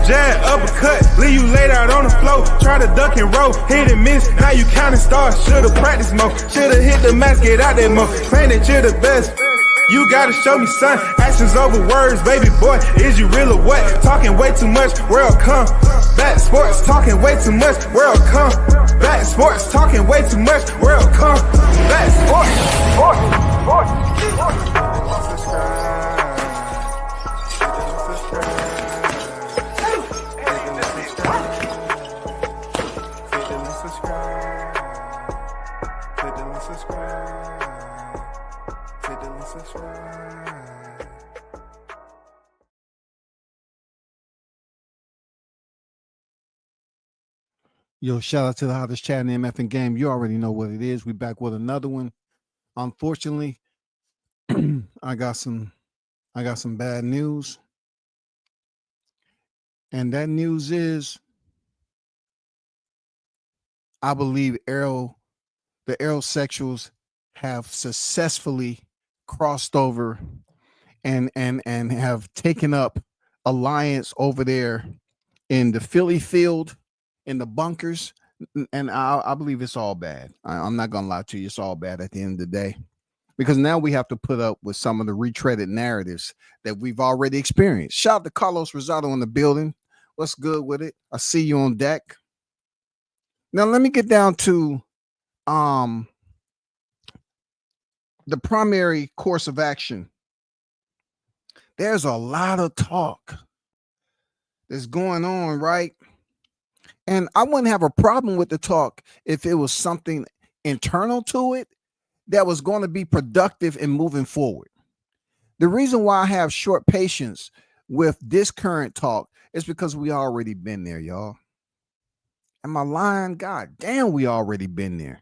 jab, uppercut, leave you laid out on the floor. Try to duck and roll, hit and miss. Now you counting stars. Should've practiced more. Should've hit the mask, get out that more. Claim that you're the best. You gotta show me, son. Actions over words, baby boy. Is you real or what? Talking way too much. World come back sports. Talking way too much. World come back sports. Talking way too much. World come back sports. Yo, shout out to the hottest chat in the MF game. You already know what it is. We back with another one. Unfortunately, I got some bad news. And that news is I believe the aerosexuals have successfully crossed over and have taken up alliance over there in the Philly field, in the bunkers, and I believe it's all bad. I'm not gonna lie to you, it's all bad at the end of the day, because now we have to put up with some of the retreaded narratives that we've already experienced. Shout out to Carlos Rosado in the building. What's good with it? I see you on deck. Now let me get down to the primary course of action. There's a lot of talk that's going on, right? And I wouldn't have a problem with the talk if it was something internal to it that was going to be productive in moving forward. The reason why I have short patience with this current talk is because we already been there, y'all. Am I lying? God damn, we already been there.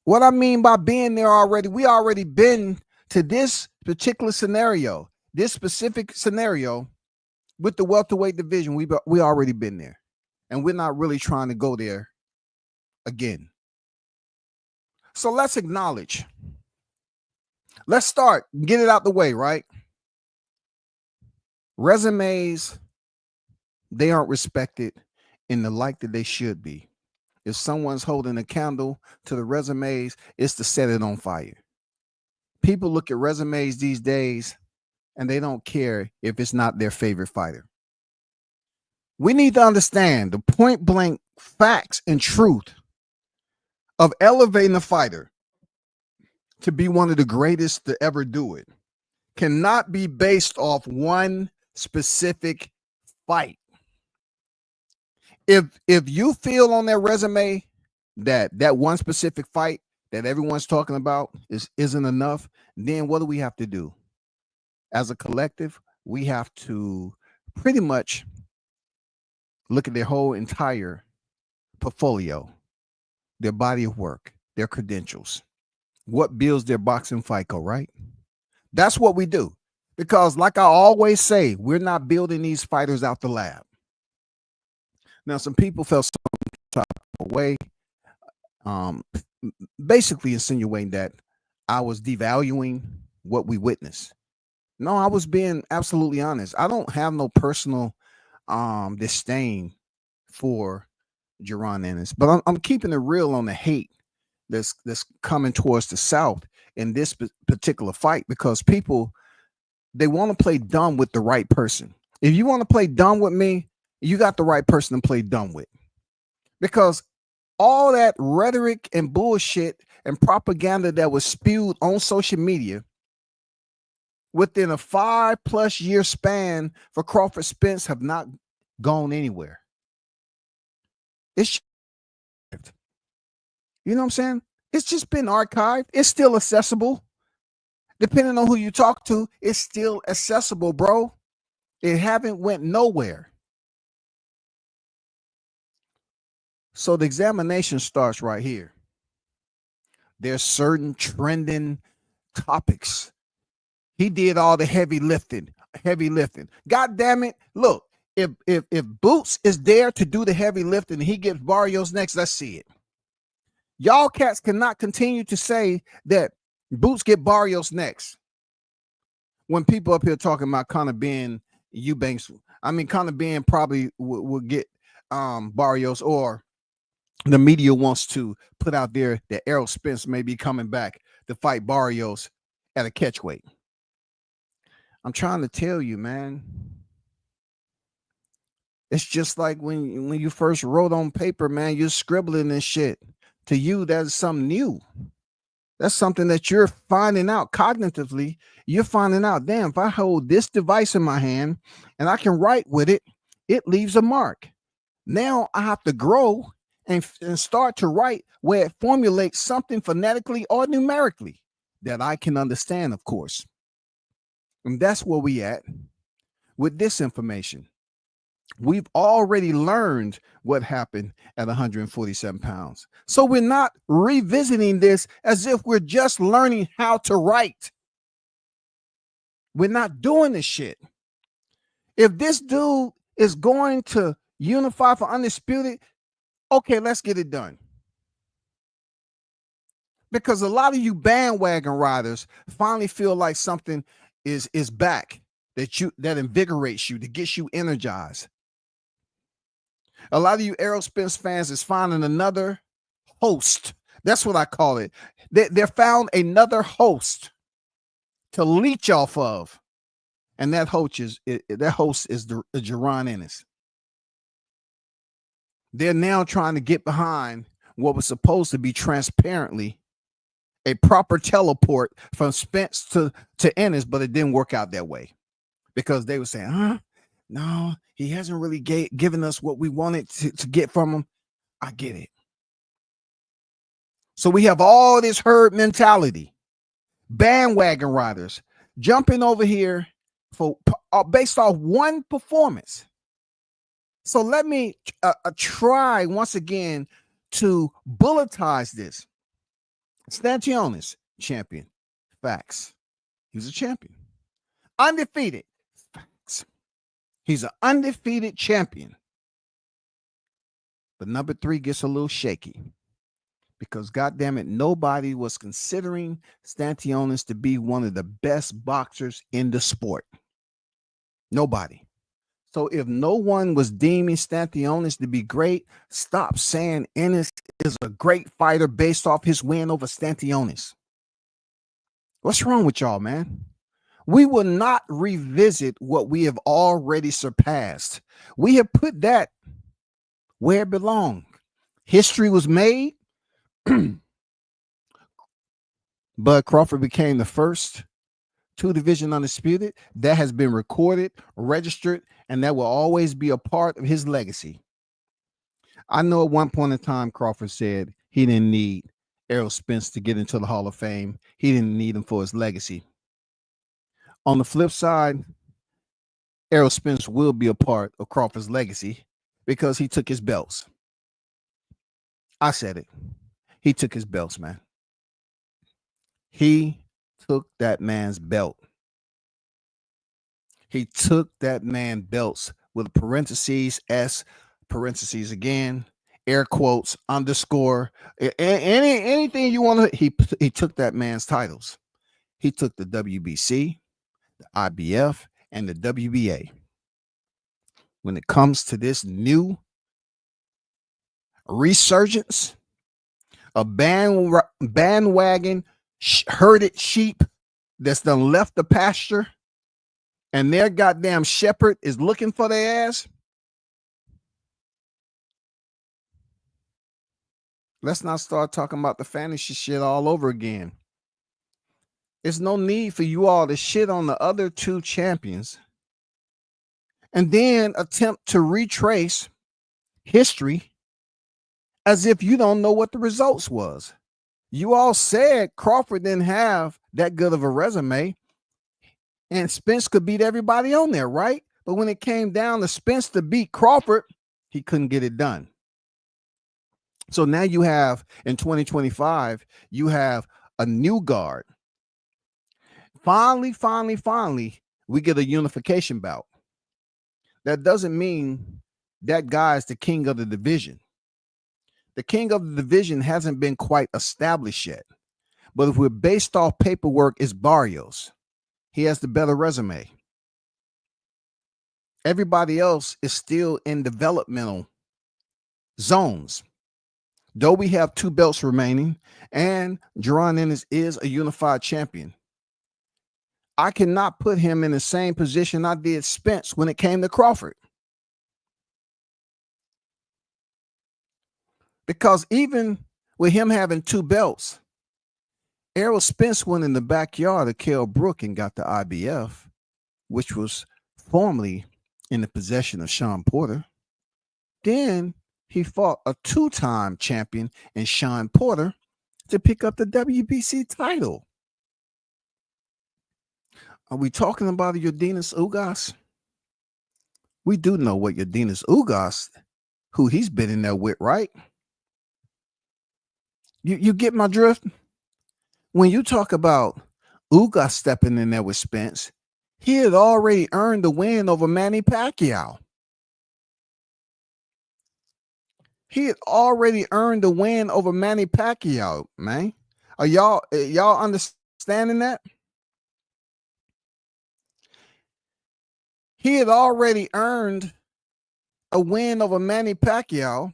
What I mean by being there already, we already been to this particular scenario, this specific scenario with the welterweight division. We already been there, and we're not really trying to go there again. So let's acknowledge. Let's start, get it out the way, right? Resumes, they aren't respected in the light that they should be. If someone's holding a candle to the resumes, it's to set it on fire. People look at resumes these days and they don't care if it's not their favorite fighter. We need to understand the point blank facts and truth of elevating a fighter to be one of the greatest to ever do it cannot be based off one specific fight. If you feel on that resume that one specific fight that everyone's talking about isn't enough, then what do we have to do? As a collective, we have to pretty much look at their whole entire portfolio, their body of work, their credentials, what builds their boxing FICO, right? That's what we do. Because like I always say, we're not building these fighters out the lab. Now, some people felt some type of way, basically insinuating that I was devaluing what we witnessed. No, I was being absolutely honest. I don't have no personal disdain for Jaron Ennis, but I'm keeping it real on the hate that's coming towards the South in this particular fight, because people, they want to play dumb with the right person. If you want to play dumb with me, you got the right person to play dumb with, because all that rhetoric and bullshit and propaganda that was spewed on social media within a 5+ year span for Crawford Spence have not gone anywhere. It's, you know what I'm saying? It's just been archived. It's still accessible. Depending on who you talk to, it's still accessible, bro. It haven't went nowhere. So the examination starts right here. There's certain trending topics. He did all the heavy lifting. God damn it. Look, if Boots is there to do the heavy lifting and he gets Barrios next, let's see it. Y'all cats cannot continue to say that Boots get Barrios next when people up here talking about Conor Ben Eubanks I mean, Conor Ben probably will get Barrios, or the media wants to put out there that Errol Spence may be coming back to fight Barrios at a catchweight. I'm trying to tell you, man. It's just like when you first wrote on paper, man, you're scribbling and shit. To you, that's something new. That's something that you're finding out cognitively. You're finding out, damn, if I hold this device in my hand and I can write with it, it leaves a mark. Now I have to grow and start to write where it formulates something phonetically or numerically that I can understand, of course. And that's where we at with this information. We've already learned what happened at 147 pounds. So we're not revisiting this as if we're just learning how to write. We're not doing this shit. If this dude is going to unify for Undisputed, okay, let's get it done. Because a lot of you bandwagon riders finally feel like something is back that invigorates you, that gets you energized. A lot of you Errol Spence fans is finding another host. That's what I call it. They found another host to leech off of, and that host is Jaron Ennis. They're now trying to get behind what was supposed to be transparently a proper teleport from Spence to Ennis, but it didn't work out that way because they were saying, no, he hasn't really given us what we wanted to get from him. I get it. So we have all this herd mentality, bandwagon riders jumping over here for based off one performance. So let me try once again to bulletize this. Stantionis, champion. Facts. He was a champion. Undefeated. Facts. He's an undefeated champion. But number 3 gets a little shaky because, goddamn it, nobody was considering Stantionis to be one of the best boxers in the sport. Nobody. So if no one was deeming Stantionis to be great, stop saying Ennis is a great fighter based off his win over Stantionis. What's wrong with y'all, man? We will not revisit what we have already surpassed. We have put that where it belongs. History was made. Bud Crawford became the first 2-division undisputed. That has been recorded, registered, and that will always be a part of his legacy. I know at one point in time, Crawford said he didn't need Errol Spence to get into the Hall of Fame. He didn't need him for his legacy. On the flip side, Errol Spence will be a part of Crawford's legacy because he took his belts. I said it. He took his belts, man. He took that man's belt. He took that man belts with parentheses, S, parentheses again, air quotes, underscore, anything you want to. He took that man's titles. He took the WBC, the IBF, and the WBA. When it comes to this new resurgence, a bandwagon herded sheep that's done left the pasture and their goddamn shepherd is looking for their ass. Let's not start talking about the fantasy shit all over again. There's no need for you all to shit on the other 2 champions and then attempt to retrace history as if you don't know what the results was. You all said Crawford didn't have that good of a resume and Spence could beat everybody on there, right? But when it came down to Spence to beat Crawford, he couldn't get it done. So now you have, in 2025, you have a new guard. Finally, we get a unification bout. That doesn't mean that guy is the king of the division. The king of the division hasn't been quite established yet. But if we're based off paperwork, it's Barrios. He has the better resume. Everybody else is still in developmental zones. Though we have 2 belts remaining and Jaron Ennis is a unified champion, I cannot put him in the same position I did Spence when it came to Crawford. Because even with him having 2 belts, Errol Spence went in the backyard of Kell Brook and got the IBF, which was formerly in the possession of Sean Porter. Then he fought a 2-time champion in Sean Porter to pick up the WBC title. Are we talking about Yordenis Ugas? We do know what Yordenis Ugas, who he's been in there with, right? You get my drift? When you talk about Ugas stepping in there with Spence, he had already earned the win over Manny Pacquiao. He had already earned the win over Manny Pacquiao, man. Are y'all understanding that? He had already earned a win over Manny Pacquiao.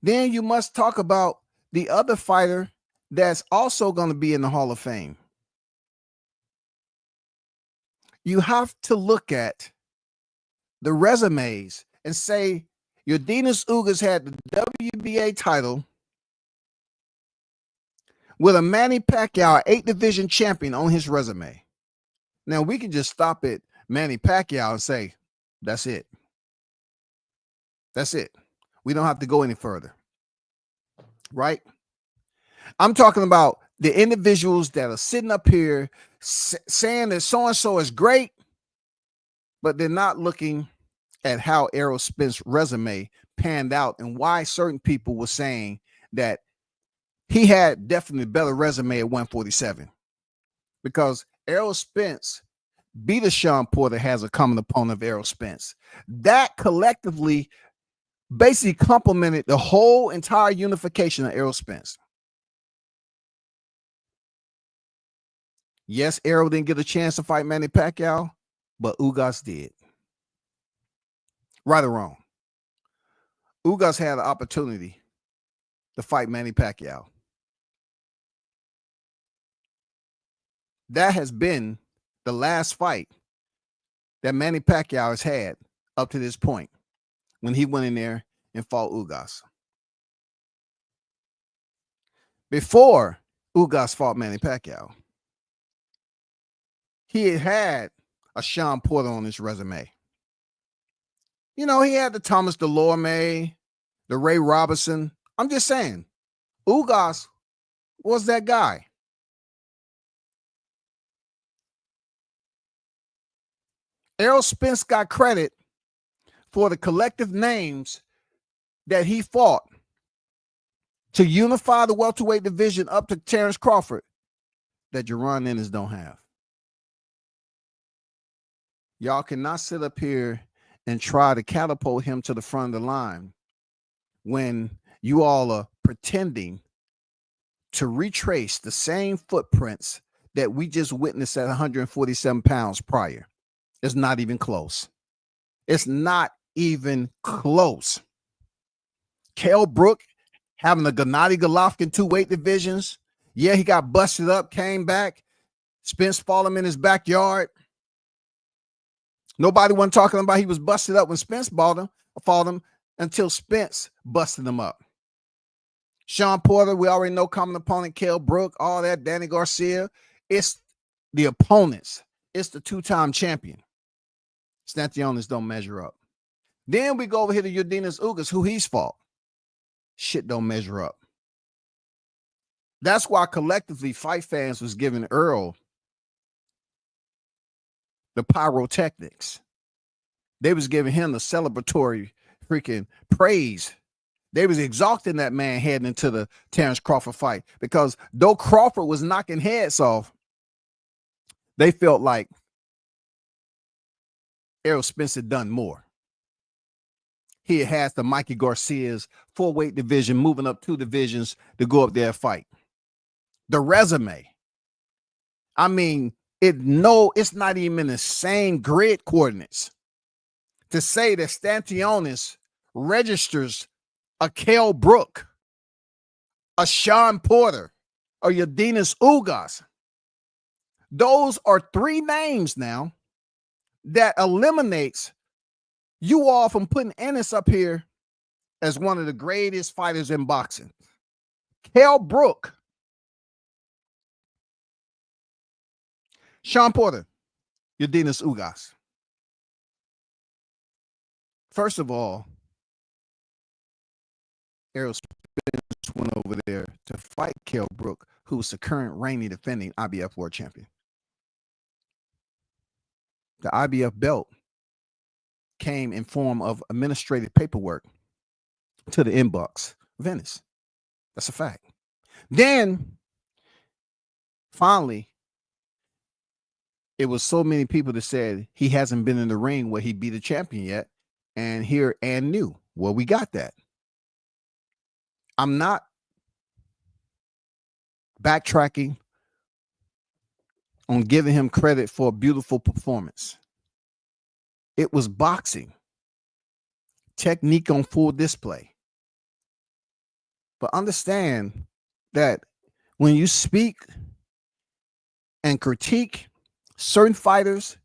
Then you must talk about the other fighter that's also going to be in the Hall of Fame. You have to look at the resumes and say Yordenis Ugas had the WBA title with a Manny Pacquiao 8-division champion on his resume. Now we can just stop at Manny Pacquiao and say, that's it. That's it. We don't have to go any further. Right? I'm talking about the individuals that are sitting up here saying that so-and-so is great, but they're not looking at how Errol Spence's resume panned out and why certain people were saying that he had definitely a better resume at 147. Because Errol Spence beat a Sean Porter has a common opponent of Errol Spence. That collectively basically complemented the whole entire unification of Errol Spence. Yes, Errol didn't get a chance to fight Manny Pacquiao, but Ugas did. Right or wrong? Ugas had an opportunity to fight Manny Pacquiao. That has been the last fight that Manny Pacquiao has had up to this point when he went in there and fought Ugas. Before Ugas fought Manny Pacquiao, he had a Sean Porter on his resume. You know, he had the Thomas Delorme, the Ray Robinson. I'm just saying, Ugas was that guy. Errol Spence got credit for the collective names that he fought to unify the welterweight division up to Terrence Crawford that Jaron Ennis don't have. Y'all cannot sit up here and try to catapult him to the front of the line when you all are pretending to retrace the same footprints that we just witnessed at 147 pounds prior. It's not even close. It's not even close. Kell Brook having a Gennady Golovkin 2 weight divisions. Yeah, he got busted up, came back. Spence fought him in his backyard. Nobody wasn't talking about he was busted up when Spence fought him until Spence busted him up. Sean Porter, we already know common opponent, Kell Brook, all that, Danny Garcia. It's the opponents. It's the 2-time champion. Stantionis don't measure up. Then we go over here to Yordenis Ugas, who he's fought. Shit don't measure up. That's why collectively fight fans was giving Earl the pyrotechnics. They was giving him the celebratory freaking praise. They was exalting that man heading into the Terrence Crawford fight because though Crawford was knocking heads off, they felt like Errol Spence had done more. He has the Mikey Garcia's 4-weight division, moving up 2 divisions to go up there and fight. The resume. I mean, It's not even in the same grid coordinates. To say that Stantionis registers a Kell Brook, a Sean Porter, or Yadinas Ugas. Those are three names now that eliminates you all from putting Ennis up here as one of the greatest fighters in boxing. Kell Brook, Sean Porter, Yadinas Ugas. First of all, Errol Spence went over there to fight Kell Brook, who's the current reigning defending IBF world champion. The IBF belt came in form of administrative paperwork to the inbox of Ennis. That's a fact. Then, finally, it was so many people that said he hasn't been in the ring where he beat a champion yet, and here and new. Well, we got that. I'm not backtracking on giving him credit for a beautiful performance. It was boxing. Technique on full display. But understand that when you speak and critique certain fighters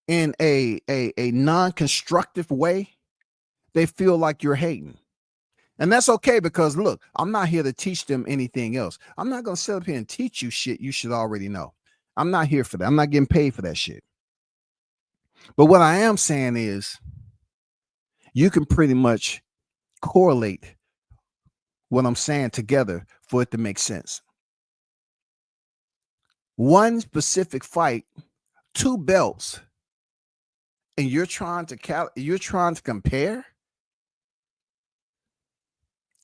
in a non-constructive way, they feel like you're hating. And that's okay, because look, I'm not here to teach them anything else. I'm not going to sit up here and teach you shit you should already know. I'm not here for that. I'm not getting paid for that shit. But what I am saying is you can pretty much correlate what I'm saying together for it to make sense. One specific fight, 2 belts, and you're trying to compare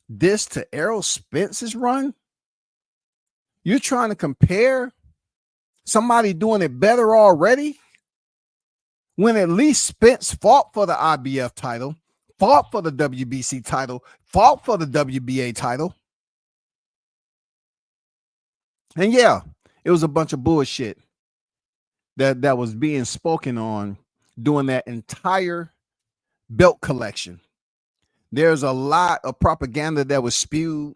this to Errol Spence's run? You're trying to compare somebody doing it better already, when at least Spence fought for the IBF title, fought for the WBC title, fought for the WBA title. And yeah, it was a bunch of bullshit that was being spoken on during that entire belt collection. There's a lot of propaganda that was spewed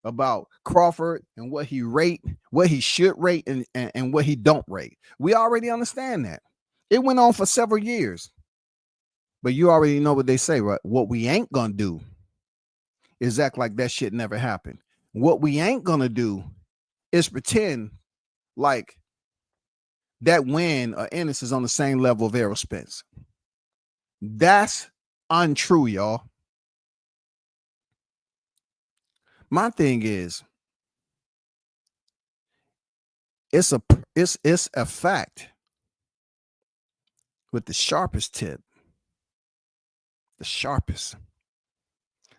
about Crawford and what he rate, what he should rate, and what he don't rate. We already understand that. It went on for several years. But you already know what they say, right? What we ain't gonna do is act like that shit never happened. What we ain't gonna do is pretend like that win or Ennis is on the same level of Errol Spence. That's untrue, y'all. My thing is, it's a fact with the sharpest tip, the sharpest,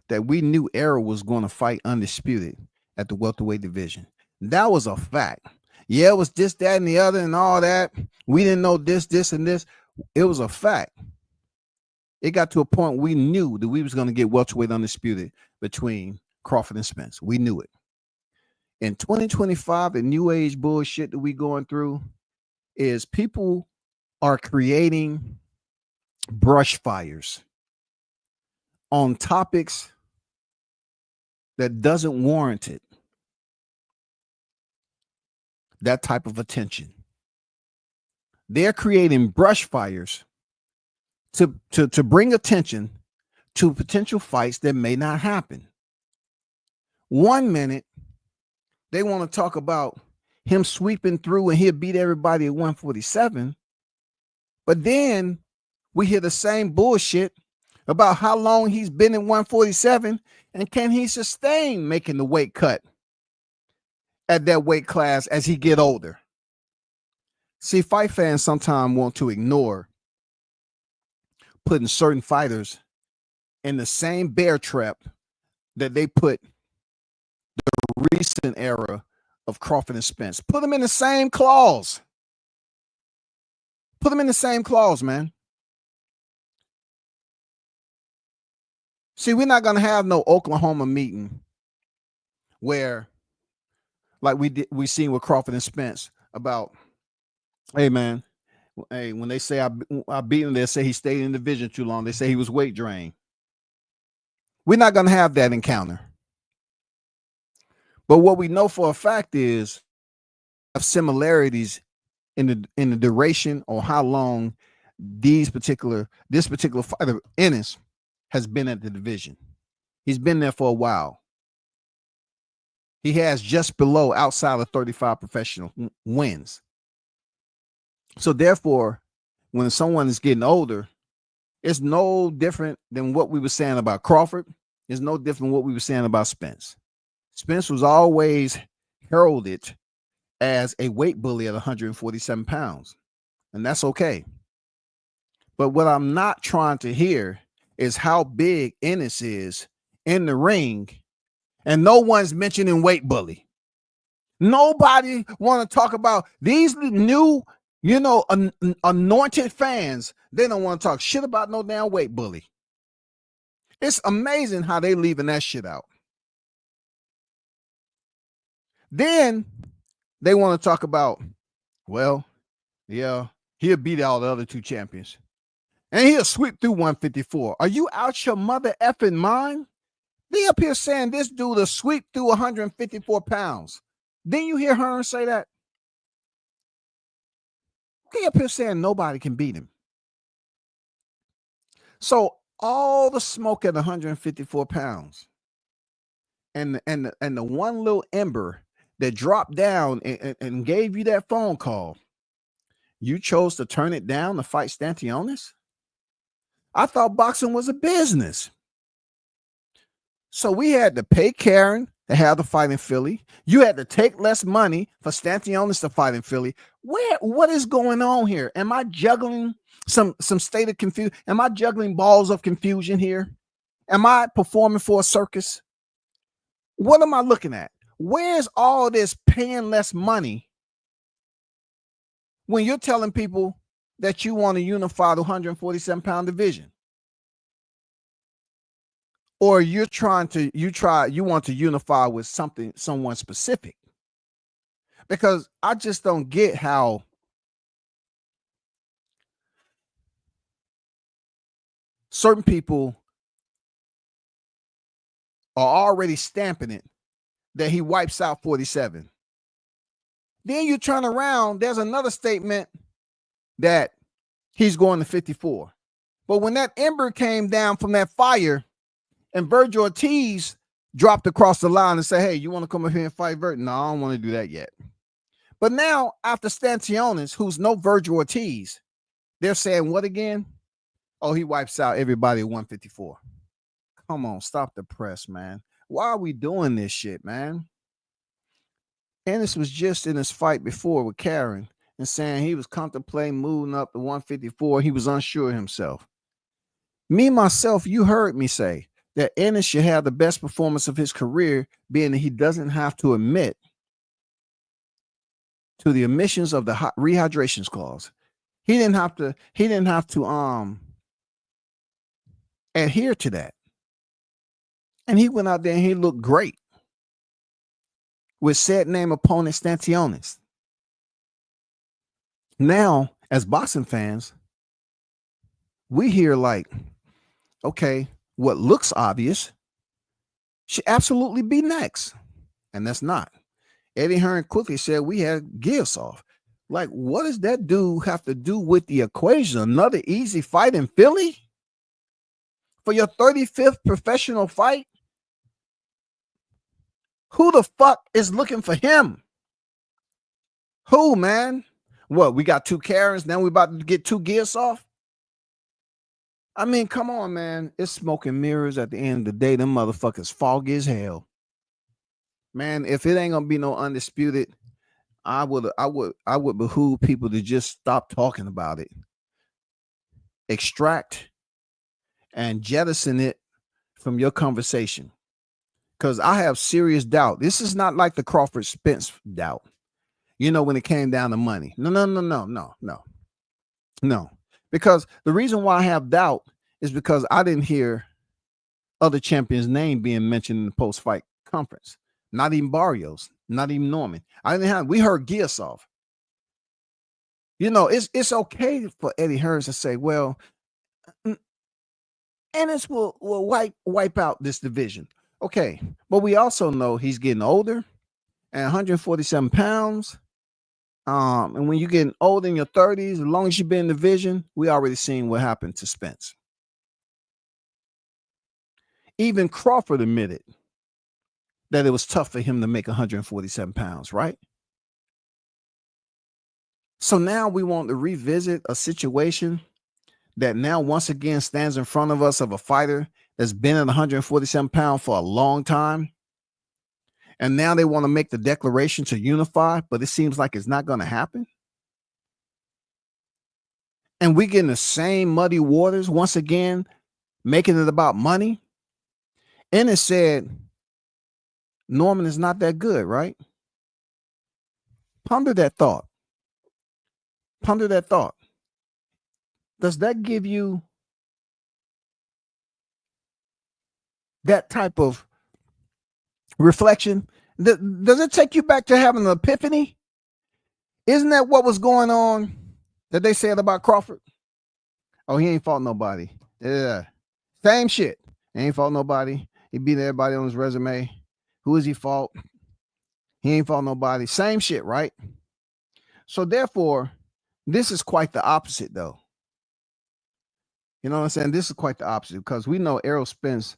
that we knew Errol was going to fight Undisputed at the welterweight division. That was a fact. Yeah, it was this, that, and the other, and all that. We didn't know this, and this. It was a fact. It got to a point we knew that we was going to get welterweight Undisputed between Crawford and Spence. We knew it. In 2025, the new age bullshit that we going through is people are creating brush fires on topics that doesn't warrant it. That type of attention. They're creating brush fires to bring attention to potential fights that may not happen. 1 minute, they want to talk about him sweeping through and he'll beat everybody at 147. But then we hear the same bullshit about how long he's been in 147 and can he sustain making the weight cut at that weight class as he get older. See, fight fans sometimes want to ignore putting certain fighters in the same bear trap that they put the recent era of Crawford and Spence. Put them in the same clause. Put them in the same clause, man. See, we're not going to have no Oklahoma meeting where, like we seen with Crawford and Spence, about Hey, man. Hey, when they say I beat him, they say he stayed in the division too long. They say he was weight drained. We're not going to have that encounter. But what we know for a fact is have similarities in the duration or how long this particular fighter Ennis has been at the division. He's been there for a while. He has just below outside of 35 professional wins. So therefore, when someone is getting older, it's no different than what we were saying about Crawford. It's no different than what we were saying about Spence. Spence was always heralded as a weight bully at 147 pounds, and that's okay. But what I'm not trying to hear is how big Ennis is in the ring, and no one's mentioning weight bully. Nobody want to talk about these new, anointed fans. They don't want to talk shit about no damn weight bully. It's amazing how they leaving that shit out. Then they want to talk about, well, yeah, he'll beat all the other two champions. And he'll sweep through 154. Are you out your mother effing mind? They up here saying this dude will sweep through 154 pounds. Didn't you hear Hearn say that? They up here saying nobody can beat him. So all the smoke at 154 pounds and the one little ember that dropped down and gave you that phone call, you chose to turn it down to fight Stantionis? I thought boxing was a business. So we had to pay Karen to have the fight in Philly. You had to take less money for Stantionis to fight in Philly. What is going on here? Am I juggling some state of confusion? Am I juggling balls of confusion here? Am I performing for a circus? What am I looking at? Where's all this paying less money when you're telling people that you want to unify the 147-pound division? Or you want to unify with someone specific? Because I just don't get how certain people are already stamping it that he wipes out 47. Then you turn around, there's another statement that he's going to 54. But when that ember came down from that fire and Virgil Ortiz dropped across the line and said, hey, you want to come up here and fight Virgil? No, I don't want to do that yet. But now, after Stantionis, who's no Virgil Ortiz, they're saying what again? Oh, he wipes out everybody at 154. Come on, stop the press, man. Why are we doing this shit, man? Ennis was just in his fight before with Karen and saying he was contemplating moving up to 154. He was unsure of himself. Me, myself, you heard me say that Ennis should have the best performance of his career, being that he doesn't have to admit to the omissions of the rehydrations clause. He didn't have to adhere to that. And he went out there and he looked great with said name opponent Stantionis. Now, as boxing fans, we hear like, okay, what looks obvious should absolutely be next. And that's not. Eddie Hearn quickly said we had Gilsoff. Like, what does that dude have to do with the equation? Another easy fight in Philly? For your 35th professional fight? Who the fuck is looking for him? Who, man? What, we got two Karens, now we about to get two Gilsoff? I mean, come on, man. It's smoke and mirrors at the end of the day. Them motherfuckers foggy as hell. Man, if it ain't gonna be no Undisputed, I would behoove people to just stop talking about it. Extract and jettison it from your conversation. Because I have serious doubt. This is not like the Crawford Spence doubt. When it came down to money. No. Because the reason why I have doubt is because I didn't hear other champions' name being mentioned in the post-fight conference. Not even Barrios, not even Norman. We heard Gilsoff. It's okay for Eddie Hearns to say, well, Ennis will wipe out this division. Okay, but we also know he's getting older and 147 pounds. And when you're getting old in your 30s, as long as you've been in the division, we already seen what happened to Spence. Even Crawford admitted that it was tough for him to make 147 pounds, right? So now we want to revisit a situation that now once again stands in front of us of a fighter that's been at 147 pounds for a long time. And now they want to make the declaration to unify, but it seems like it's not going to happen. And we get in the same muddy waters once again, making it about money. Ennis said, Norman is not that good, right? Ponder that thought. Ponder that thought. Does that give you that type of reflection? Does it take you back to having an epiphany? Isn't that what was going on that they said about Crawford? Oh, he ain't fought nobody. Yeah. Same shit. He ain't fought nobody. He beat everybody on his resume. Who is he fought? He ain't fought nobody. Same shit, right? So therefore, this is quite the opposite, though. You know what I'm saying? This is quite the opposite because we know Errol Spence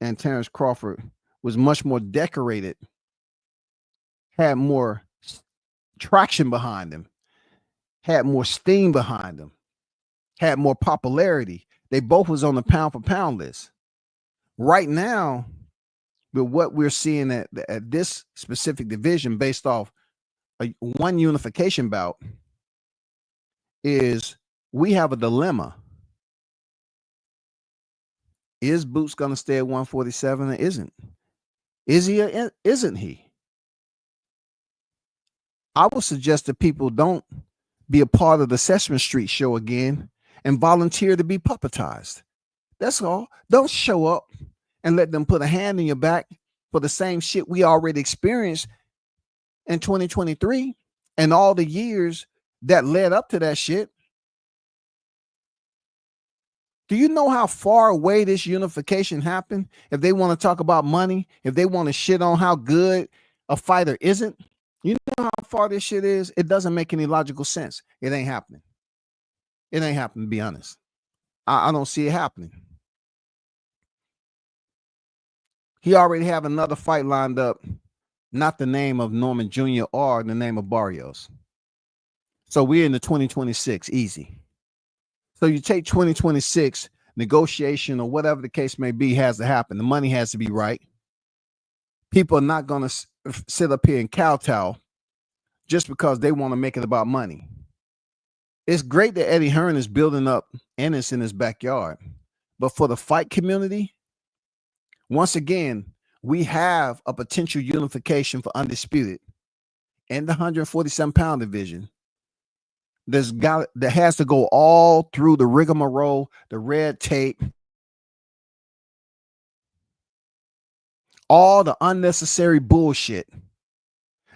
and Terrence Crawford was much more decorated, had more traction behind them, had more steam behind them, had more popularity. They both was on the pound for pound list. Right now, with what we're seeing at this specific division based off one unification bout, is we have a dilemma. Is Boots going to stay at 147 or isn't? Is he or isn't he? I would suggest that people don't be a part of the Sesame Street show again and volunteer to be puppetized. That's all. Don't show up and let them put a hand in your back for the same shit we already experienced in 2023 and all the years that led up to that shit. Do you know how far away this unification happened? If they want to talk about money, if they want to shit on how good a fighter isn't, you know how far this shit is? It doesn't make any logical sense. It ain't happening. It ain't happening, to be honest. I don't see it happening. He already have another fight lined up, not the name of Norman Jr. or the name of Barrios. So we're in the 2026, easy. So you take 2026, negotiation or whatever the case may be has to happen. The money has to be right. People are not going to sit up here and kowtow just because they want to make it about money. It's great that Eddie Hearn is building up Ennis in his backyard. But for the fight community, once again, we have a potential unification for Undisputed in the 147-pound division. That has to go all through the rigmarole, the red tape, all the unnecessary bullshit,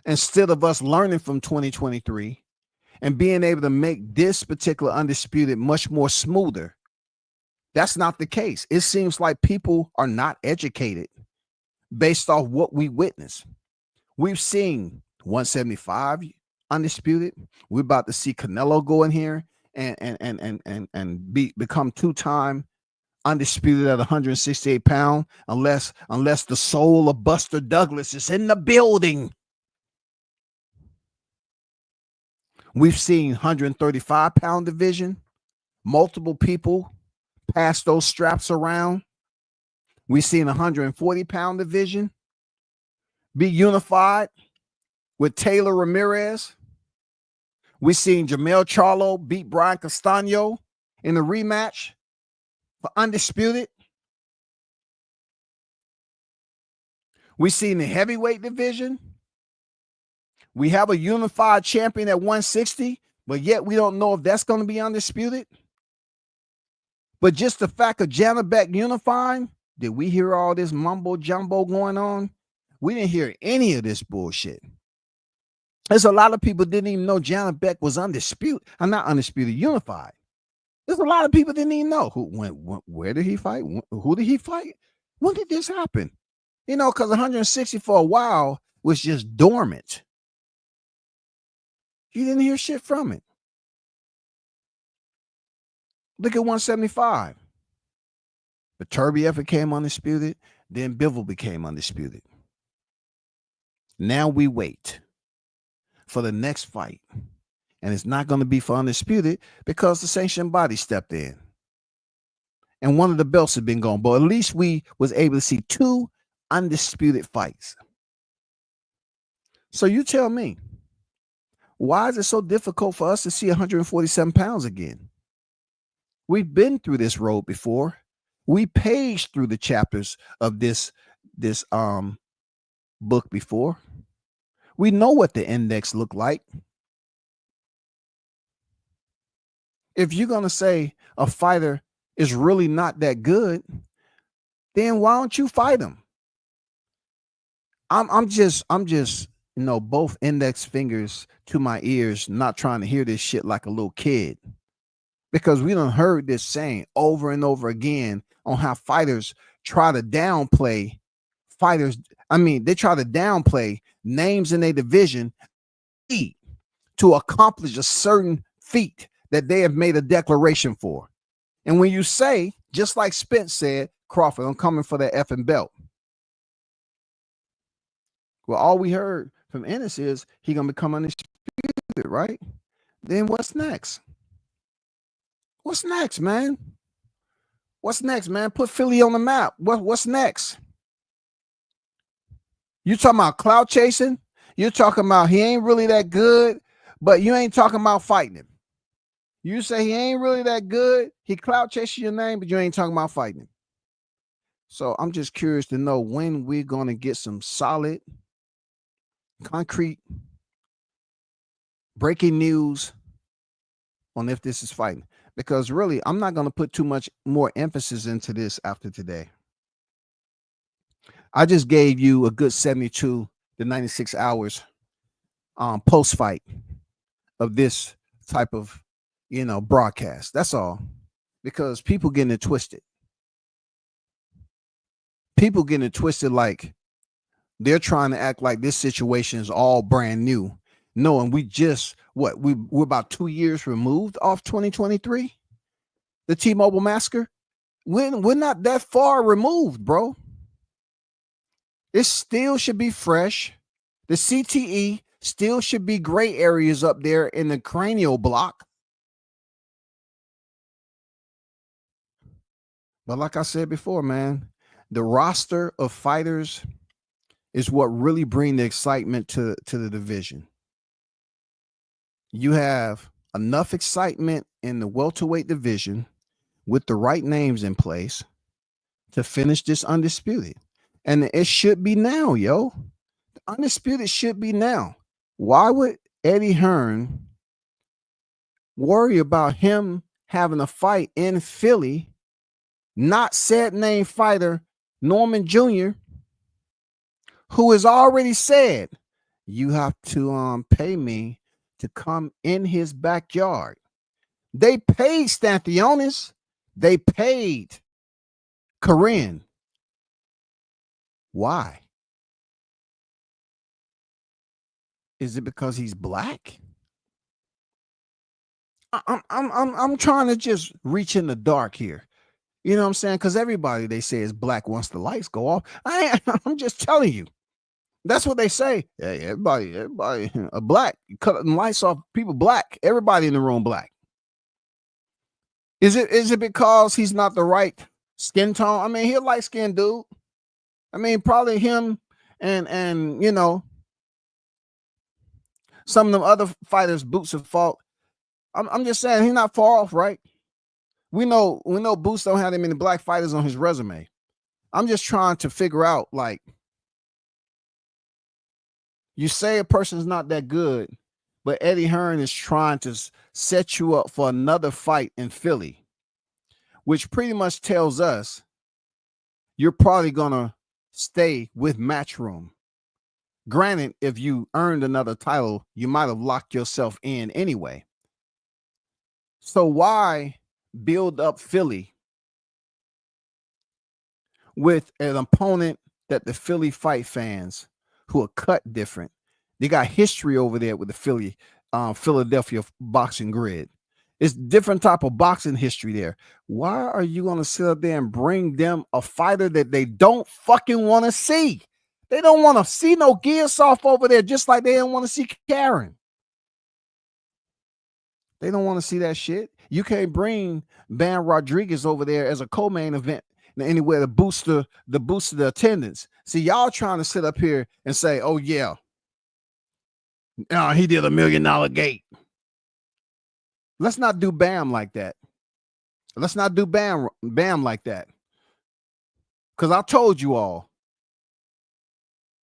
instead of us learning from 2023 and being able to make this particular Undisputed much more smoother. That's not the case. It seems like people are not educated based off what we witness. We've seen 175 Undisputed. We're about to see Canelo go in here and become two-time Undisputed at 168 pounds, unless the soul of Buster Douglas is in the building. We've seen 135-pound division, multiple people pass those straps around. We've seen 140-pound division be unified with Taylor Ramirez. We've seen Jamel Charlo beat Brian Castano in the rematch for Undisputed. We've seen the heavyweight division. We have a unified champion at 160, but yet we don't know if that's going to be Undisputed. But just the fact of Janabek unifying, did we hear all this mumbo jumbo going on? We didn't hear any of this bullshit. There's a lot of people didn't even know Janet Beck was undisputed. I'm not undisputed, unified. There's a lot of people didn't even know where did he fight? Who did he fight? When did this happen? You know, because 160 for a while was just dormant. You didn't hear shit from it. Look at 175. Beterbiev became undisputed. Then Bivol became undisputed. Now we wait for the next fight. And it's not going to be for undisputed because the sanctioned body stepped in. And one of the belts had been gone. But at least we was able to see 2 undisputed fights. So you tell me, why is it so difficult for us to see 147 pounds again? We've been through this road before. We paged through the chapters of this book before. We know what the index looked like. If you're going to say a fighter is really not that good, then why don't you fight him? I'm just, you know, both index fingers to my ears, not trying to hear this shit like a little kid. Because we done heard this saying over and over again on how fighters try to downplay fighters. I mean, they try to downplay names in their division to accomplish a certain feat that they have made a declaration for. And when you say, just like Spence said, Crawford, I'm coming for that effing belt. Well, all we heard from Ennis is he gonna become undisputed, right? Then what's next? What's next, man? What's next, man? Put Philly on the map. What's next? You talking about clout chasing? You're talking about he ain't really that good, but you ain't talking about fighting him. You say he ain't really that good. He clout chasing your name, but you ain't talking about fighting him. So I'm just curious to know when we're going to get some solid, concrete, breaking news on if this is fighting. Because really, I'm not going to put too much more emphasis into this after today. I just gave you a good 72 to 96 hours post-fight of this type of, you know, broadcast. That's all. Because people getting it twisted. People getting it twisted like they're trying to act like this situation is all brand new. No, and we just, we're about 2 years removed off 2023, the T-Mobile massacre. We're not that far removed, bro. It still should be fresh. The CTE still should be gray areas up there in the cranial block. But like I said before, man, the roster of fighters is what really bring the excitement to the division. You have enough excitement in the welterweight division with the right names in place to finish this undisputed. And it should be now, yo. The undisputed should be now. Why would Eddie Hearn worry about him having a fight in Philly, not said name fighter Norman Jr., who has already said, you have to pay me to come in his backyard. They paid Stanthionis. They paid Corinne. Why? Is it because he's black? I'm trying to just reach in the dark here. You know what I'm saying? Because everybody they say is black once the lights go off. I'm just telling you. That's what they say. Yeah, everybody, a black. You cut the lights off, people black. Everybody in the room black. Is it because he's not the right skin tone? I mean, he's a light-skinned dude. I mean, probably him and you know, some of them other fighters' boots of fault. I'm just saying he's not far off, right? We know Boots don't have that many black fighters on his resume. I'm just trying to figure out, like, you say a person's not that good, but Eddie Hearn is trying to set you up for another fight in Philly, which pretty much tells us you're probably going to stay with Matchroom. Granted, if you earned another title, you might have locked yourself in anyway. So why build up Philly with an opponent that the Philly fight fans who are cut different? They got history over there with the Philadelphia boxing grid. It's different type of boxing history there. Why are you going to sit up there and bring them a fighter that they don't fucking want to see? They don't want to see no gears off over there, just like they don't want to see Karen. They don't want to see that shit. You can't bring Bam Rodriguez over there as a co-main event anywhere to boost the attendance. See, y'all trying to sit up here and say, "Oh yeah, he did $1 million gate." Let's not do Bam like that. Let's not do Bam like that. Because I told you all,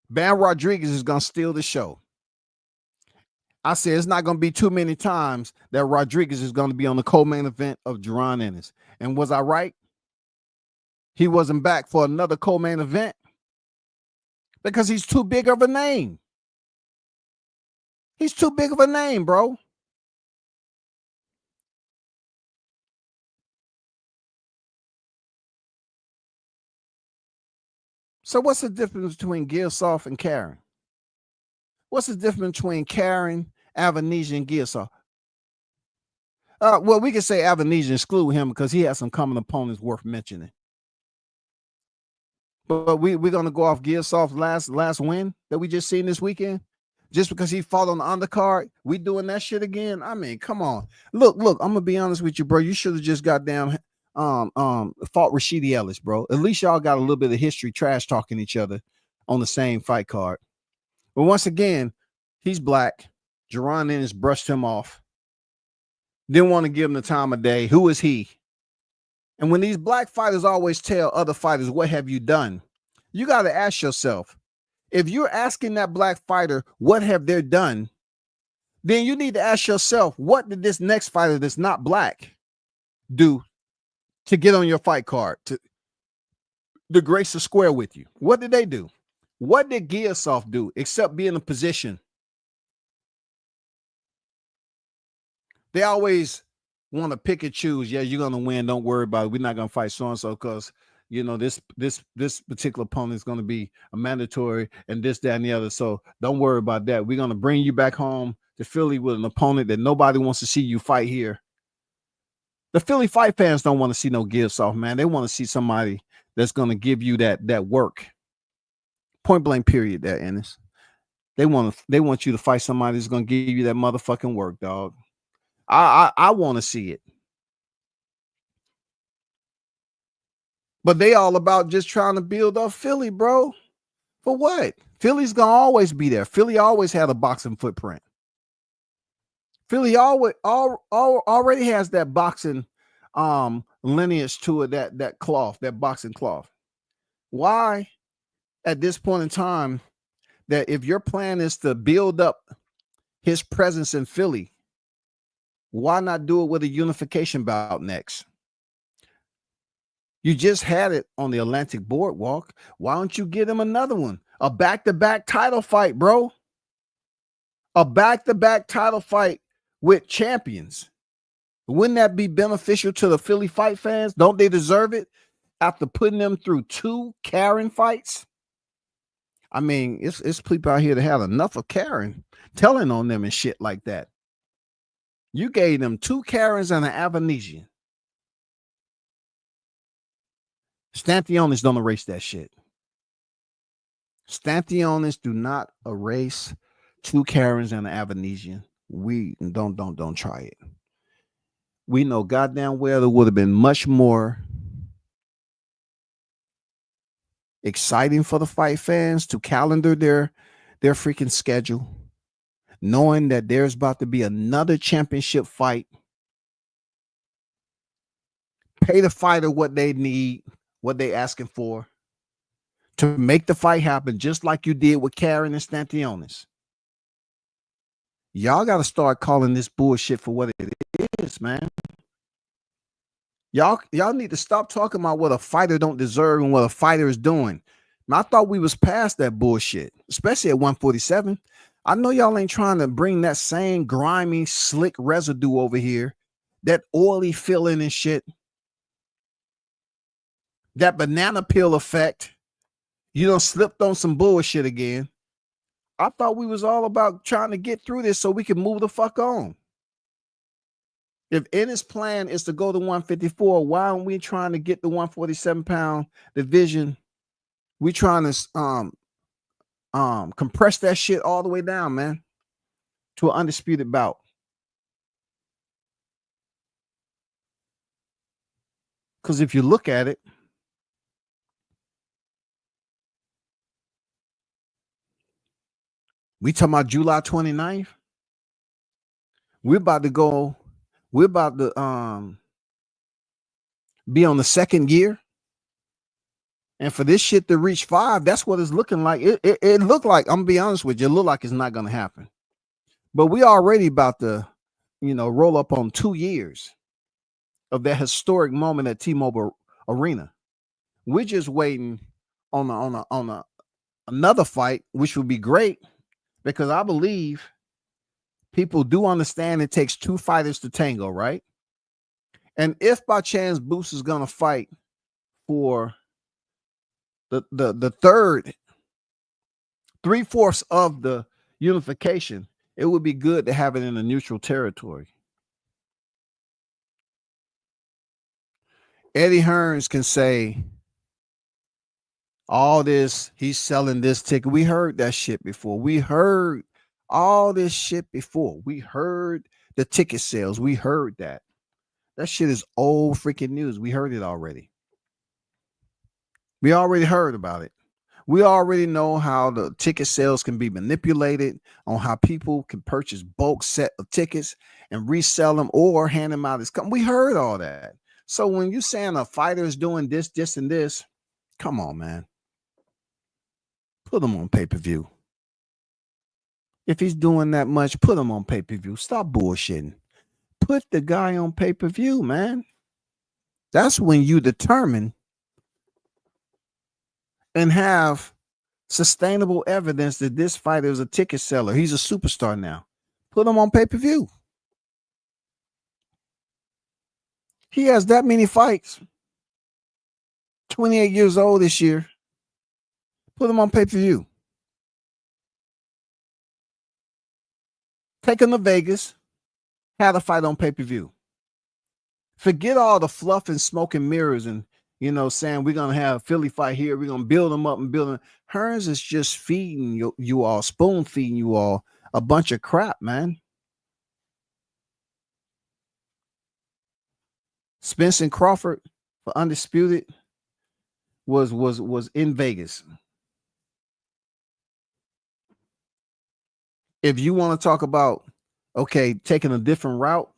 Bam Rodriguez is going to steal the show. I said it's not going to be too many times that Rodriguez is going to be on the co-main event of Jaron Ennis. And was I right? He wasn't back for another co-main event because he's too big of a name. He's too big of a name, bro. So what's the difference between Gilsoft and Karen? What's the difference between Karen, Avanesia, and Gilsoft? Well, we can say Avanesia exclude him because he has some common opponents worth mentioning. But we're gonna go off Gilsoft's last win that we just seen this weekend, just because he fought on the undercard. We doing that shit again? I mean, come on. Look. I'm gonna be honest with you, bro. You should have just got down fought Rashidi Ellis, bro. At least y'all got a little bit of history trash talking each other on the same fight card. But once again, he's black. Jaron Ennis brushed him off. Didn't want to give him the time of day. Who is he? And when these black fighters always tell other fighters, what have you done? You got to ask yourself, if you're asking that black fighter, what have they done? Then you need to ask yourself, what did this next fighter that's not black do to get on your fight card, to grace the square with you? What did they do? What did Gilsoft do except be in a position? They always want to pick and choose. Yeah, you're gonna win. Don't worry about it. We're not gonna fight so and so because this particular opponent is gonna be a mandatory and this, that, and the other. So don't worry about that. We're gonna bring you back home to Philly with an opponent that nobody wants to see you fight here. The Philly fight fans don't want to see no Gilsoft, man. They want to see somebody that's gonna give you that work. Point blank, period. There, Ennis. They want you to fight somebody that's gonna give you that motherfucking work, dog. I want to see it. But they all about just trying to build up Philly, bro. For what? Philly's gonna always be there. Philly always had a boxing footprint. Philly already has that boxing lineage to it, that cloth, that boxing cloth. Why at this point in time, that if your plan is to build up his presence in Philly, why not do it with a unification bout next? You just had it on the Atlantic Boardwalk. Why don't you give him another one? A back-to-back title fight, bro. A back-to-back title fight with champions. Wouldn't that be beneficial to the Philly fight fans? Don't they deserve it after putting them through 2 Karen fights? I mean, it's people out here that have enough of Karen telling on them and shit like that. You gave them 2 Karens and an Avanesian. Stanthionis don't erase that shit. Stanthionis do not erase 2 Karens and an Avanesian. We don't try it. We know goddamn well it would have been much more exciting for the fight fans to calendar their freaking schedule, knowing that there's about to be another championship fight. Pay the fighter what they need, what they asking for to make the fight happen, just like you did with Karen and Stanthionis. Y'all got to start calling this bullshit for what it is, man. Y'all need to stop talking about what a fighter don't deserve and what a fighter is doing. I thought we was past that bullshit. especially at 147. I know y'all ain't trying to bring that same grimy, slick residue over here, that oily feeling and shit, that banana peel effect. You done slipped on some bullshit again. I thought we was all about trying to get through this so we can move the fuck on. If Ennis' plan is to go to 154, why aren't we trying to get the 147-pound division? We trying to compress that shit all the way down, man, to an undisputed bout. Because if you look at it, we talking about July 29th. We're about to be on the second year. And for this shit to reach 5, that's what it's looking like. It looked like, I'm gonna be honest with you, it looked like it's not gonna happen. But we already about to, roll up on 2 years of that historic moment at T-Mobile Arena. We're just waiting on another fight, which would be great, because I believe people do understand it takes 2 fighters to tango, right? And if by chance Boots is gonna fight for the third 3/4 of the unification, it would be good to have it in a neutral territory. Eddie Hearns can say all this, he's selling this ticket. We heard that shit before. We heard all this shit before. We heard the ticket sales. We heard that. That shit is old freaking news. We heard it already. We already heard about it. We already know how the ticket sales can be manipulated, on how people can purchase bulk set of tickets and resell them or hand them out as come. We heard all that. So when you saying a fighter is doing this, and this, come on, man. Put him on pay-per-view. If he's doing that much, put him on pay-per-view. Stop bullshitting. Put the guy on pay-per-view, man. That's when you determine and have sustainable evidence that this fighter is a ticket seller. He's a superstar now. Put him on pay-per-view. He has that many fights. 28 years old this year. Put him on pay-per-view. Take him to Vegas. Have a fight on pay-per-view. Forget all the fluff and smoke and mirrors and, saying we're going to have a Philly fight here. We're going to build them up and build them. Hearns is just feeding you all, spoon feeding you all a bunch of crap, man. Spence and Crawford for Undisputed was in Vegas. If you want to talk about, taking a different route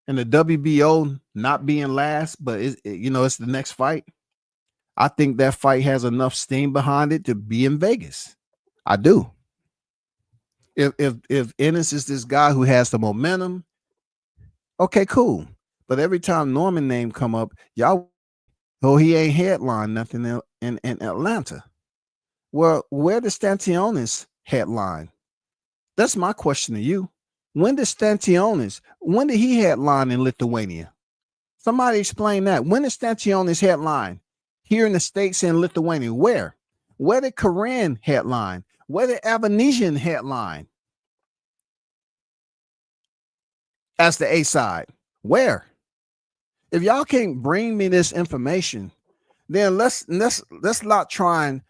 and the WBO not being last, but it's the next fight, I think that fight has enough steam behind it to be in Vegas. I do. If Ennis is this guy who has the momentum, okay, cool. But every time Norman name come up, y'all, he ain't headline nothing in Atlanta. Well, where does Stantionis headline? That's my question to you. When did he headline in Lithuania? Somebody explain that. When did Stantionis headline here in the States and Lithuania? Where? Where did Koran headline? Where did Avanesian headline? As the A side. Where? If y'all can't bring me this information, then let's not try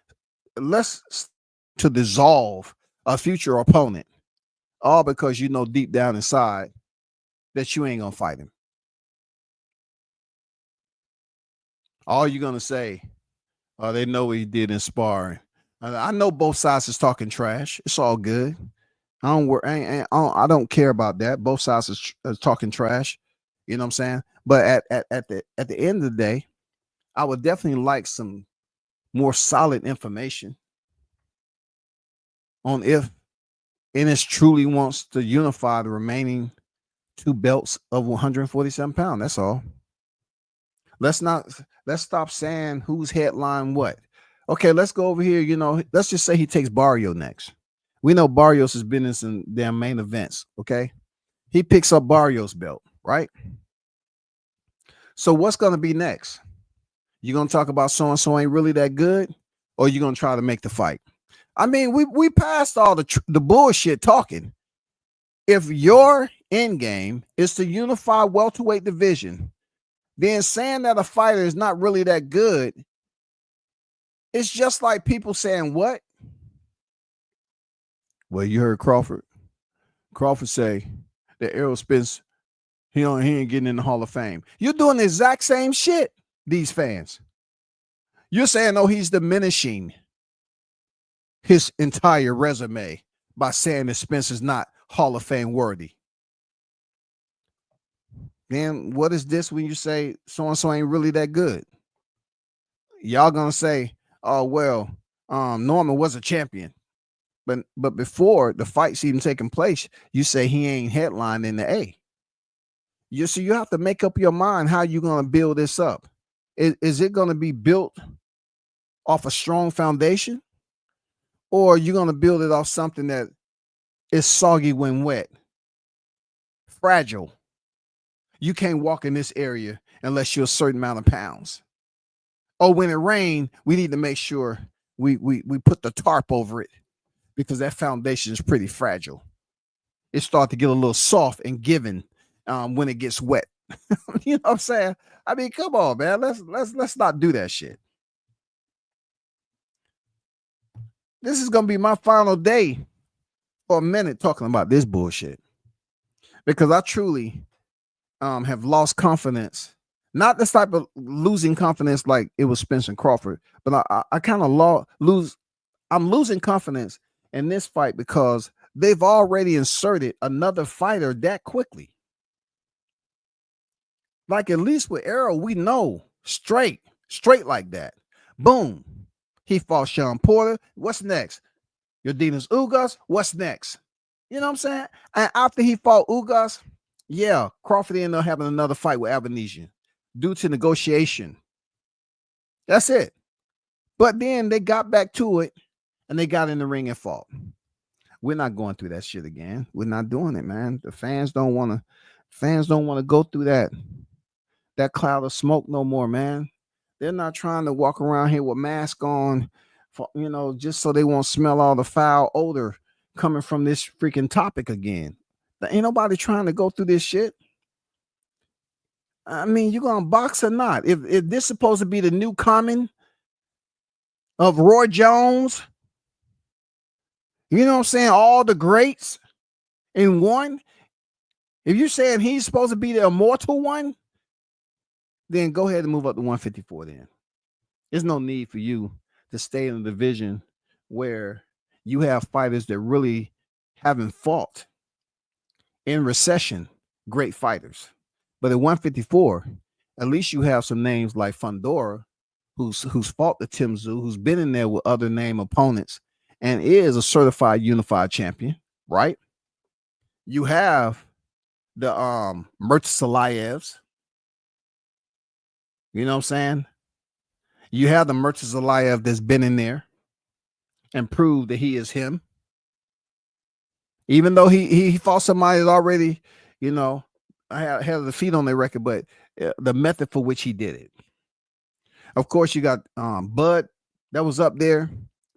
to dissolve a future opponent, all because deep down inside that you ain't gonna fight him. All you're gonna say, they know what he did in sparring. I know both sides is talking trash. It's all good. I don't care about that. Both sides is talking trash. You know what I'm saying? But at the end of the day, I would definitely like some more solid information on if Ennis truly wants to unify the remaining 2 belts of 147 pounds. That's all. Let's stop saying who's headline what. Okay, let's go over here. Let's just say he takes Barrio next. We know Barrios has been in some damn main events. Okay, he picks up Barrios' belt, right? So what's gonna be next? You gonna talk about so and so ain't really that good, or you gonna try to make the fight? I mean, we passed all the bullshit talking. If your end game is to unify welterweight division, then saying that a fighter is not really that good, it's just like people saying what? Well, you heard Crawford. Crawford say that Errol Spence, he ain't getting in the Hall of Fame. You're doing the exact same shit, these fans. You're saying, oh, he's diminishing his entire resume by saying that Spence is not Hall of Fame worthy. Then what is this when you say so-and-so ain't really that good? Y'all gonna say, oh, well, Norman was a champion. But before the fight's even taking place, you say he ain't headlined in the A. You have to make up your mind how you're gonna build this up. Is it gonna be built off a strong foundation, or are you gonna build it off something that is soggy when wet, fragile? You can't walk in this area unless you're a certain amount of pounds. Oh, when it rains, we need to make sure we put the tarp over it because that foundation is pretty fragile. It starts to get a little soft and given when it gets wet. You know what I'm saying? I mean, come on, man. Let's not do that shit. This is gonna be my final day for a minute talking about this bullshit because I truly have lost confidence. Not this type of losing confidence like it was Spence and Crawford, but I kind of lose. I'm losing confidence in this fight because they've already inserted another fighter that quickly. Like at least with Errol, we know straight like that. Boom. He fought Sean Porter. What's next? Yordenis Ugas. What's next? You know what I'm saying? And after he fought Ugas, yeah, Crawford ended up having another fight with Albanesian due to negotiation. That's it. But then they got back to it and they got in the ring and fought. We're not going through that shit again. We're not doing it, man. The fans don't want to go through that cloud of smoke no more, man. They're not trying to walk around here with masks on, for, just so they won't smell all the foul odor coming from this freaking topic again. Ain't nobody trying to go through this shit. I mean, you gonna box or not? If this is supposed to be the new common of Roy Jones, you know what I'm saying? All the greats in one. If you're saying he's supposed to be the immortal one, then go ahead and move up to 154 then. There's no need for you to stay in a division where you have fighters that really haven't fought in recession, great fighters. But at 154, at least you have some names like Fundora, who's fought the Tim Tszyu, who's been in there with other name opponents and is a certified unified champion, right? You have the Murtazalayevs. You know what I'm saying? You have the Murtazalayev that's been in there and proved that he is him. Even though he fought somebody that already, had the feet on their record, but the method for which he did it. Of course, you got Bud that was up there,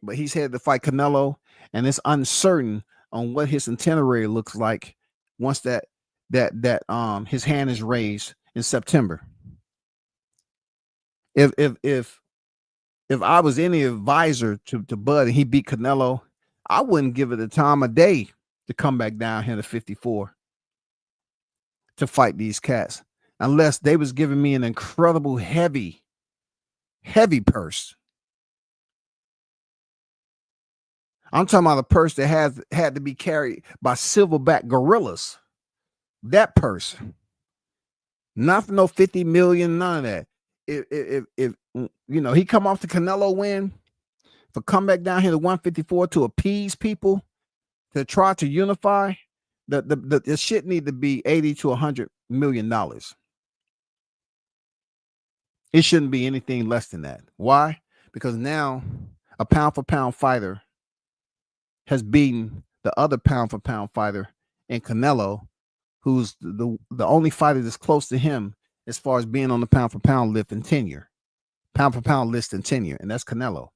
but he's had to fight Canelo, and it's uncertain on what his itinerary looks like once that his hand is raised in September. If I was any advisor to Bud and he beat Canelo, I wouldn't give it the time of day to come back down here to 54 to fight these cats, unless they was giving me an incredible heavy purse. I'm talking about a purse that had to be carried by silverback gorillas. That purse. Not for no 50 million, none of that. If he come off the Canelo win, for come back down here to 154 to appease people, to try to unify, the shit need to be 80 to 100 million dollars. It shouldn't be anything less than that. Why? Because now a pound for pound fighter has beaten the other pound for pound fighter in Canelo, who's the only fighter that's close to him as far as being on the pound for pound list in tenure, and that's Canelo.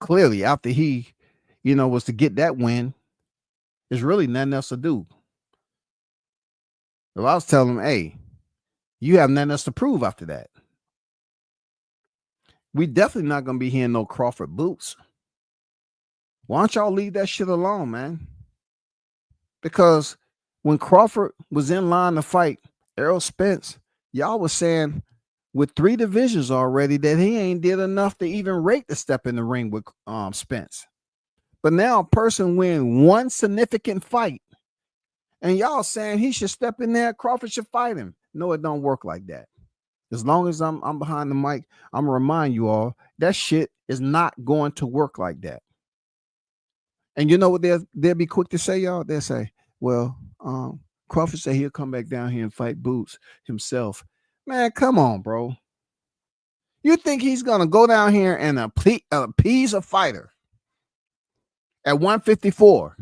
Clearly, after he, was to get that win, there's really nothing else to do. So I was telling him, hey, you have nothing else to prove after that. We definitely not going to be hearing no Crawford boots. Why don't y'all leave that shit alone, man? Because when Crawford was in line to fight Errol Spence, y'all was saying with 3 divisions already that he ain't did enough to even rate to step in the ring with Spence. But now a person win one significant fight, and y'all saying he should step in there, Crawford should fight him. No, it don't work like that. As long as I'm behind the mic, I'm gonna remind you all that shit is not going to work like that. And you know what they'll be quick to say, y'all? They'll say, well, Crawford said he'll come back down here and fight Boots himself. Man, come on, bro. You think he's gonna go down here and appease a fighter at 154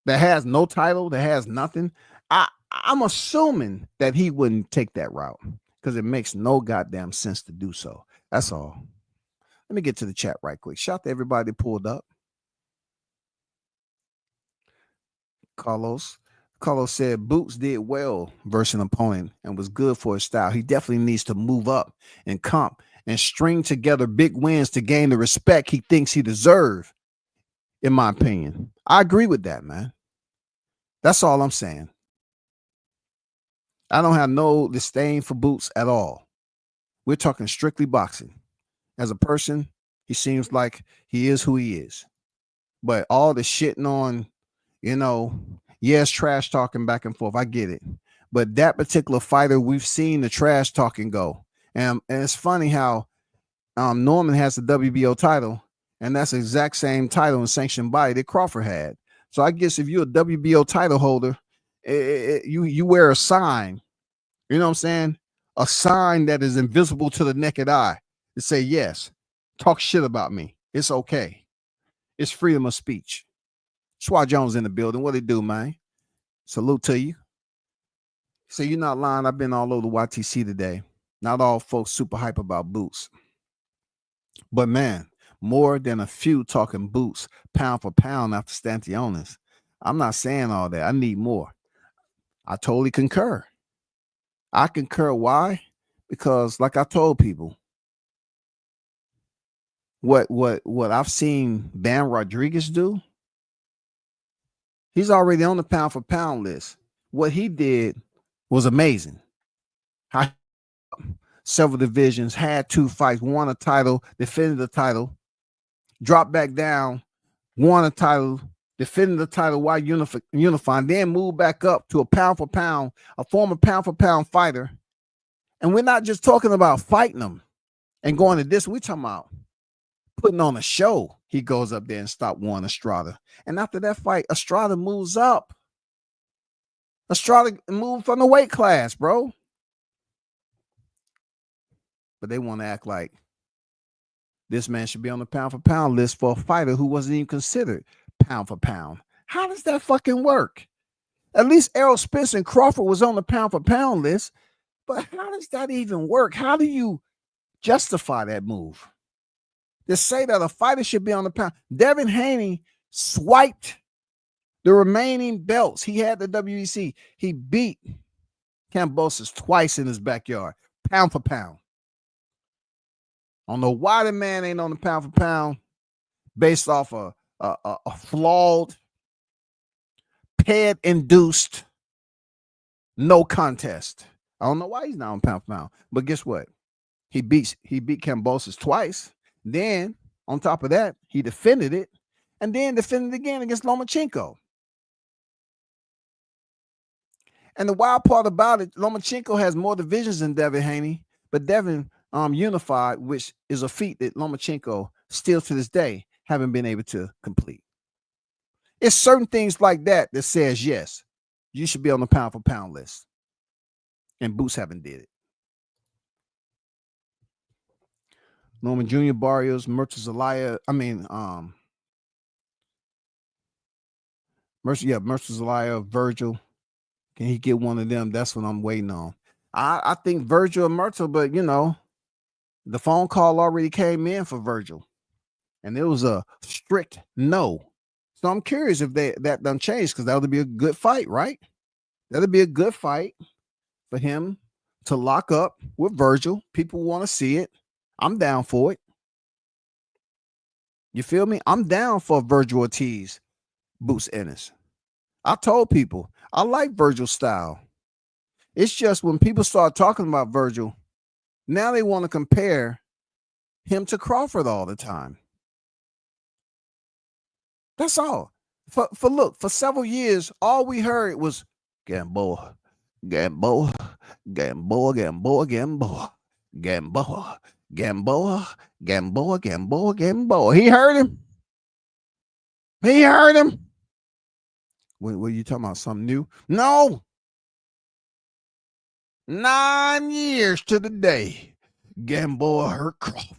that has no title, that has nothing? I'm assuming that he wouldn't take that route because it makes no goddamn sense to do so. That's all. Let me get to the chat right quick. Shout out to everybody that pulled up. Carlos said Boots did well versus an opponent and was good for his style. He definitely needs to move up and comp and string together big wins to gain the respect he thinks he deserves, in my opinion. I agree with that, man. That's all I'm saying. I don't have no disdain for Boots at all. We're talking strictly boxing. As a person, he seems like he is who he is. But all the shitting on, yes, trash talking back and forth. I get it. But that particular fighter, we've seen the trash talking go. And it's funny how Norman has the WBO title, and that's the exact same title and sanctioned body that Crawford had. So I guess if you're a WBO title holder, you wear a sign, you know what I'm saying? A sign that is invisible to the naked eye to say, yes, talk shit about me. It's okay. It's freedom of speech. Swat Jones in the building. What it do, man? Salute to you. So you're not lying. I've been all over the YTC today. Not all folks super hype about Boots. But man, more than a few talking Boots pound for pound after Stantionis. I'm not saying all that. I need more. I totally concur. I concur. Why? Because like I told people, what I've seen Bam Rodriguez do, he's already on the pound for pound list. What he did was amazing. How several divisions, had 2 fights, won a title, defended the title, dropped back down, won a title, defended the title while unifying, then moved back up to a pound for pound, a former pound for pound fighter. And we're not just talking about fighting them and going to this. We're talking about putting on a show. He goes up there and stopped Juan Estrada. And after that fight, Estrada moves up. Estrada moved from the weight class, bro. But they want to act like this man should be on the pound for pound list for a fighter who wasn't even considered pound for pound. How does that fucking work? At least Errol Spence and Crawford was on the pound for pound list. But how does that even work? How do you justify that move? To say that a fighter should be on the pound. Devin Haney swiped the remaining belts. He had the WEC. He beat Kambosos twice in his backyard, pound for pound. I don't know why the man ain't on the pound for pound based off a flawed, ped-induced no contest. I don't know why he's not on pound for pound. But guess what? He beat Kambosos twice. Then, on top of that, he defended it and then defended again against Lomachenko. And the wild part about it, Lomachenko has more divisions than Devin Haney, but Devin unified, which is a feat that Lomachenko still to this day haven't been able to complete. It's certain things like that that says, yes, you should be on the pound for pound list. And Boots haven't did it. Norman Jr. Barrios, Mertz Zelaya, Virgil. Can he get one of them? That's what I'm waiting on. I think Virgil and Myrtle, but the phone call already came in for Virgil, and it was a strict no. So I'm curious if that done changed, because that would be a good fight, right? That'd be a good fight for him to lock up with Virgil. People want to see it. I'm down for it. You feel me? I'm down for Virgil Ortiz, Boots Ennis. I told people I like Virgil's style. It's just when people start talking about Virgil, now they want to compare him to Crawford all the time. That's all. For several years, all we heard was Gamboa, Gamboa, Gamboa, Gamboa, Gamboa, Gamboa, Gamboa, Gamboa, Gamboa, Gamboa. He heard him. He heard him. What are you talking about? Something new? No. 9 years to the day, Gamboa hurt Crawford.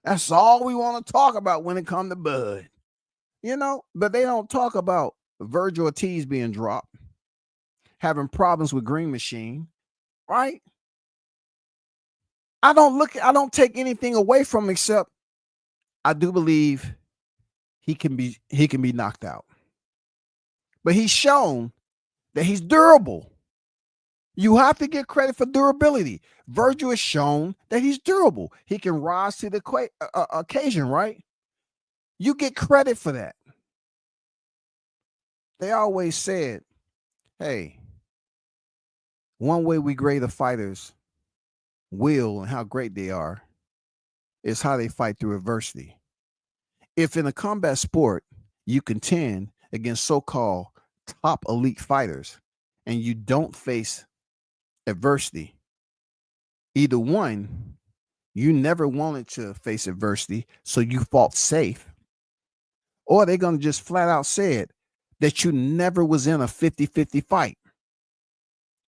That's all we want to talk about when it comes to Bud. But they don't talk about Virgil Ortiz being dropped, having problems with Green Machine, right? I don't take anything away from him, except I do believe he can be knocked out. But he's shown that he's durable. You have to get credit for durability. Virgil has shown that he's durable. He can rise to the occasion, right? You get credit for that. They always said, hey, one way we grade the fighters' will and how great they are is how they fight through adversity. If in a combat sport you contend against so-called top elite fighters and you don't face adversity, either one, you never wanted to face adversity, so you fought safe, or they're going to just flat out say it, that you never was in a 50-50 fight.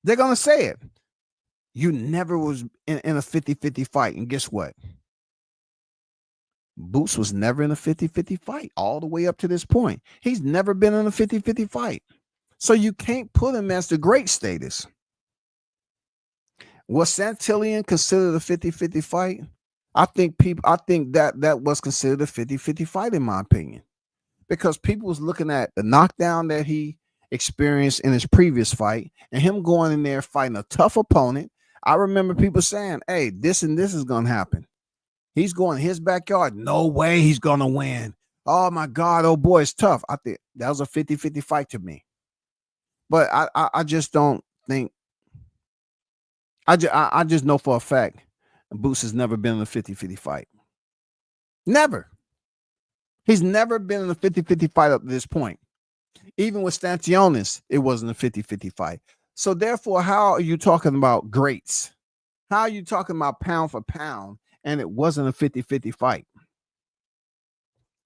They're going to say it. You never was in a 50-50 fight. And guess what? Boots was never in a 50-50 fight all the way up to this point. He's never been in a 50-50 fight. So you can't put him as the great status. Was Santillan considered a 50-50 fight? I think that was considered a 50-50 fight, in my opinion, because people was looking at the knockdown that he experienced in his previous fight and him going in there fighting a tough opponent. I remember people saying, hey, this and this is going to happen. He's going in his backyard. No way he's going to win. Oh, my God. Oh, boy, it's tough. I think that was a 50-50 fight to me. But I just don't think. I just know for a fact Boots has never been in a 50-50 fight. Never. He's never been in a 50-50 fight up to this point. Even with Stantionis, it wasn't a 50-50 fight. So therefore, how are you talking about greats? How are you talking about pound for pound and it wasn't a 50-50 fight?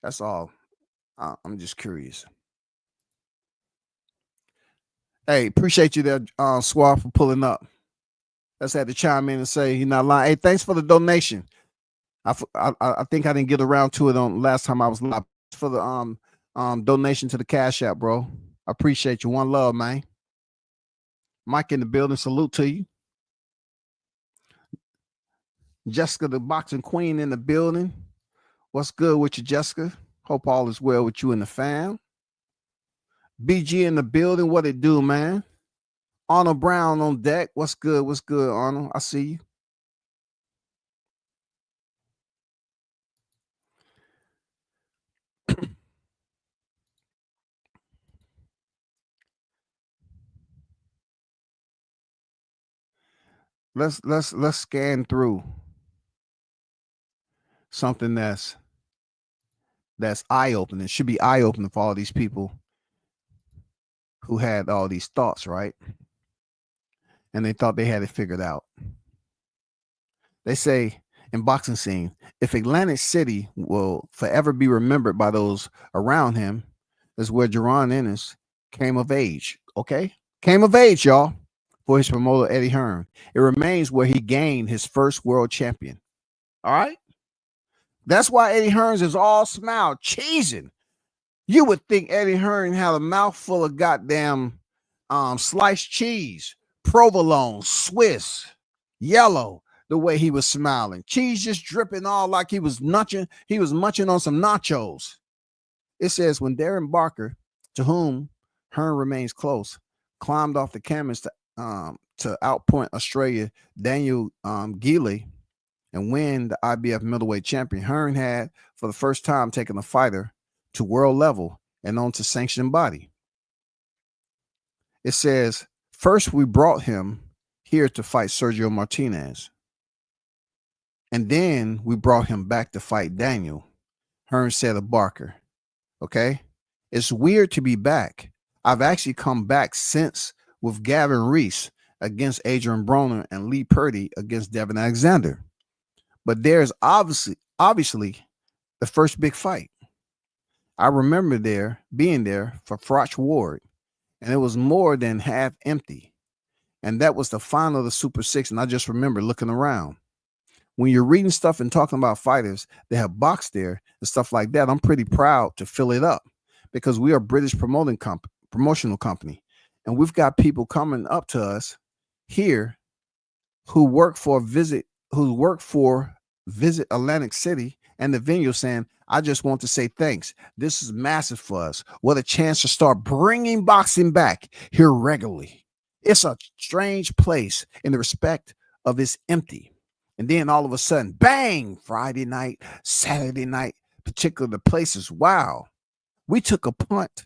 That's all. I'm just curious. Hey, appreciate you there, Swab, for pulling up. Let's have to chime in and say he's not lying. Hey, thanks for the donation. I think I didn't get around to it on last time I was live. For the donation to the Cash App, bro. I appreciate you. One love, man. Mike in the building. Salute to you. Jessica, the boxing queen, in the building. What's good with you, Jessica? Hope all is well with you and the fam. BG in the building. What it do, man? Arnold Brown on deck. What's good? What's good, Arnold? I see you. Let's scan through something that's eye-opening. It should be eye-opening for all these people who had all these thoughts, right? And they thought they had it figured out. They say in boxing scene, if Atlantic City will forever be remembered by those around him, is where Jaron Ennis came of age. Okay? Came of age, y'all, for his promoter, Eddie Hearn. It remains where he gained his first world champion. All right? That's why Eddie Hearns is all smile, cheesing. You would think Eddie Hearn had a mouthful of goddamn sliced cheese, provolone, Swiss, yellow, the way he was smiling. Cheese just dripping all like he was munching on some nachos. It says when Darren Barker, to whom Hearn remains close, climbed off the canvas to outpoint Australia Daniel Geely and win the IBF middleweight champion. Hearn had, for the first time, taken a fighter to world level and onto sanctioned body. It says, first we brought him here to fight Sergio Martinez. And then we brought him back to fight Daniel. Hearn said of Barker. Okay? It's weird to be back. I've actually come back since with Gavin Reese against Adrian Broner and Lee Purdy against Devin Alexander. But there's obviously the first big fight. I remember being there for Froch Ward, and it was more than half empty. And that was the final of the Super Six. And I just remember looking around. When you're reading stuff and talking about fighters that have boxed there and stuff like that, I'm pretty proud to fill it up because we are a British promotional company. And we've got people coming up to us here who work for Visit Atlantic City and the venue saying, I just want to say thanks. This is massive for us. What a chance to start bringing boxing back here regularly. It's a strange place in the respect of it's empty. And then all of a sudden, bang, Friday night, Saturday night, particularly the places. Wow. We took a punt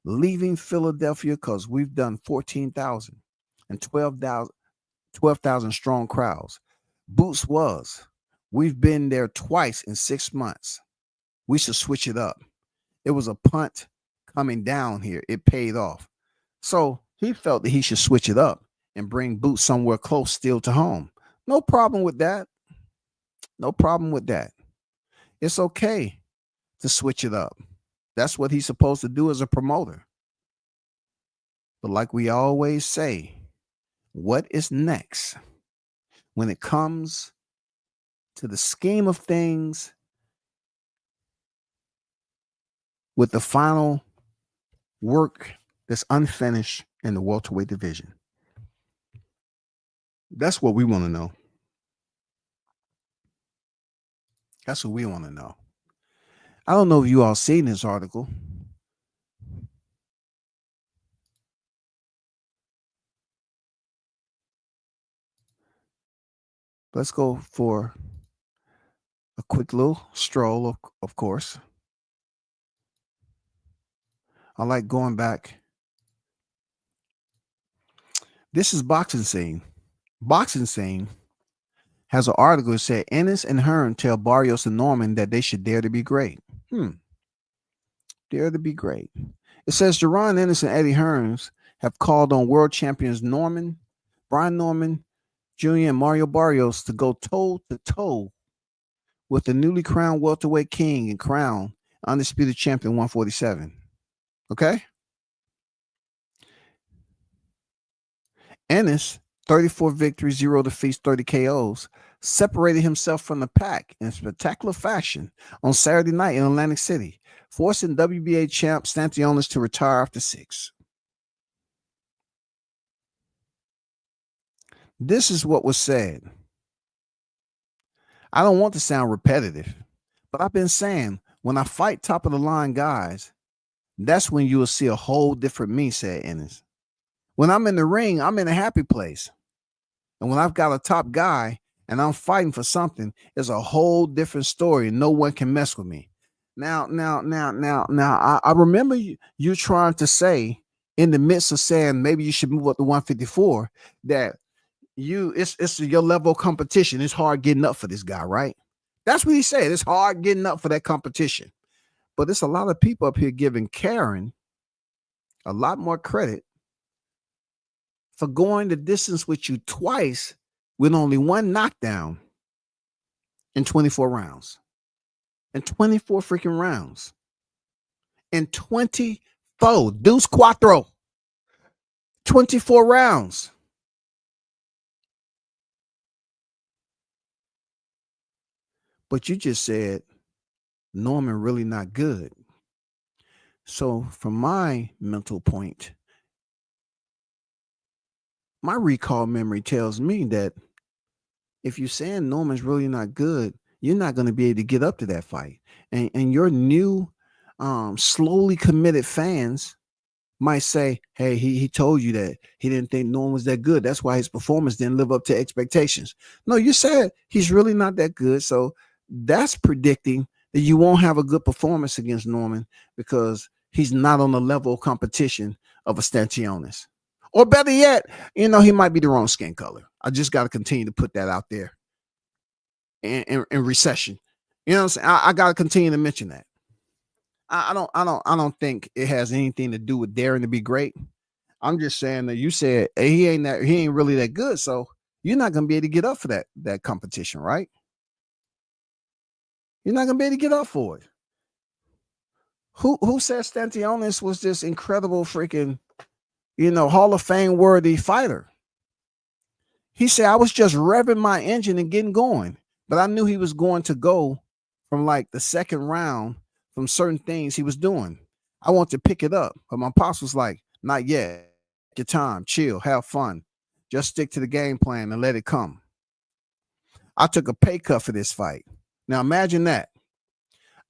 leaving Philadelphia because we've done 14,000 and 12,000 strong crowds. Boots was. We've been there twice in 6 months. We should switch it up. It was a punt coming down here. It paid off. So he felt that he should switch it up and bring Boots somewhere close still to home. No problem with that. No problem with that. It's okay to switch it up. That's what he's supposed to do as a promoter. But like we always say, what is next when it comes to the scheme of things with the final work that's unfinished in the welterweight division? That's what we want to know. That's what we want to know. I don't know if you all seen this article. Let's go for a quick little stroll, of course. I like going back. This is Boxing Scene. Boxing Scene has an article that said Ennis and Hearn tell Barrios and Norman that they should dare to be great. Dare to be great. It says Jerron Ennis and Eddie Hearns have called on world champions Brian Norman Jr. and Mario Barrios to go toe-to-toe with the newly crowned welterweight king and crown undisputed champion 147. Okay? Ennis, 34 victories, 0 defeats, 30 KOs, separated himself from the pack in spectacular fashion on Saturday night in Atlantic City, forcing WBA champ Stantionis to retire after 6. This is what was said. I don't want to sound repetitive, but I've been saying when I fight top of the line guys, that's when you will see a whole different me, said Ennis. When I'm in the ring, I'm in a happy place. And when I've got a top guy and I'm fighting for something, it's a whole different story. No one can mess with me. Now, I remember you trying to say in the midst of saying maybe you should move up to 154 that it's your level of competition. It's hard getting up for this guy, right? That's what he said. It's hard getting up for that competition. But there's a lot of people up here giving Karen a lot more credit for going the distance with you twice with only one knockdown in 24 rounds. In 24 freaking rounds. In 24. Deuce Cuatro. 24 rounds. But you just said Norman really not good. So from my mental point, my recall memory tells me that if you're saying Norman's really not good, you're not going to be able to get up to that fight. And your new slowly committed fans might say, hey, he told you that he didn't think Norman was that good. That's why his performance didn't live up to expectations. No, you said he's really not that good. So that's predicting that you won't have a good performance against Norman because he's not on the level of competition of a Stantionis. Or better yet, he might be the wrong skin color. I just got to continue to put that out there in recession. You know what I'm saying? I got to continue to mention that. I don't think it has anything to do with daring to be great. I'm just saying that you said hey, he ain't really that good, so you're not gonna be able to get up for that competition, right? You're not gonna be able to get up for it. Who said Stantionis was this incredible freaking Hall of Fame worthy fighter? He said I was just revving my engine and getting going, but I knew he was going to go from like the second round from certain things he was doing. I want to pick it up, but my pops was like, not yet. Take your time, chill, have fun. Just stick to the game plan and let it come. I took a pay cut for this fight. Now imagine that.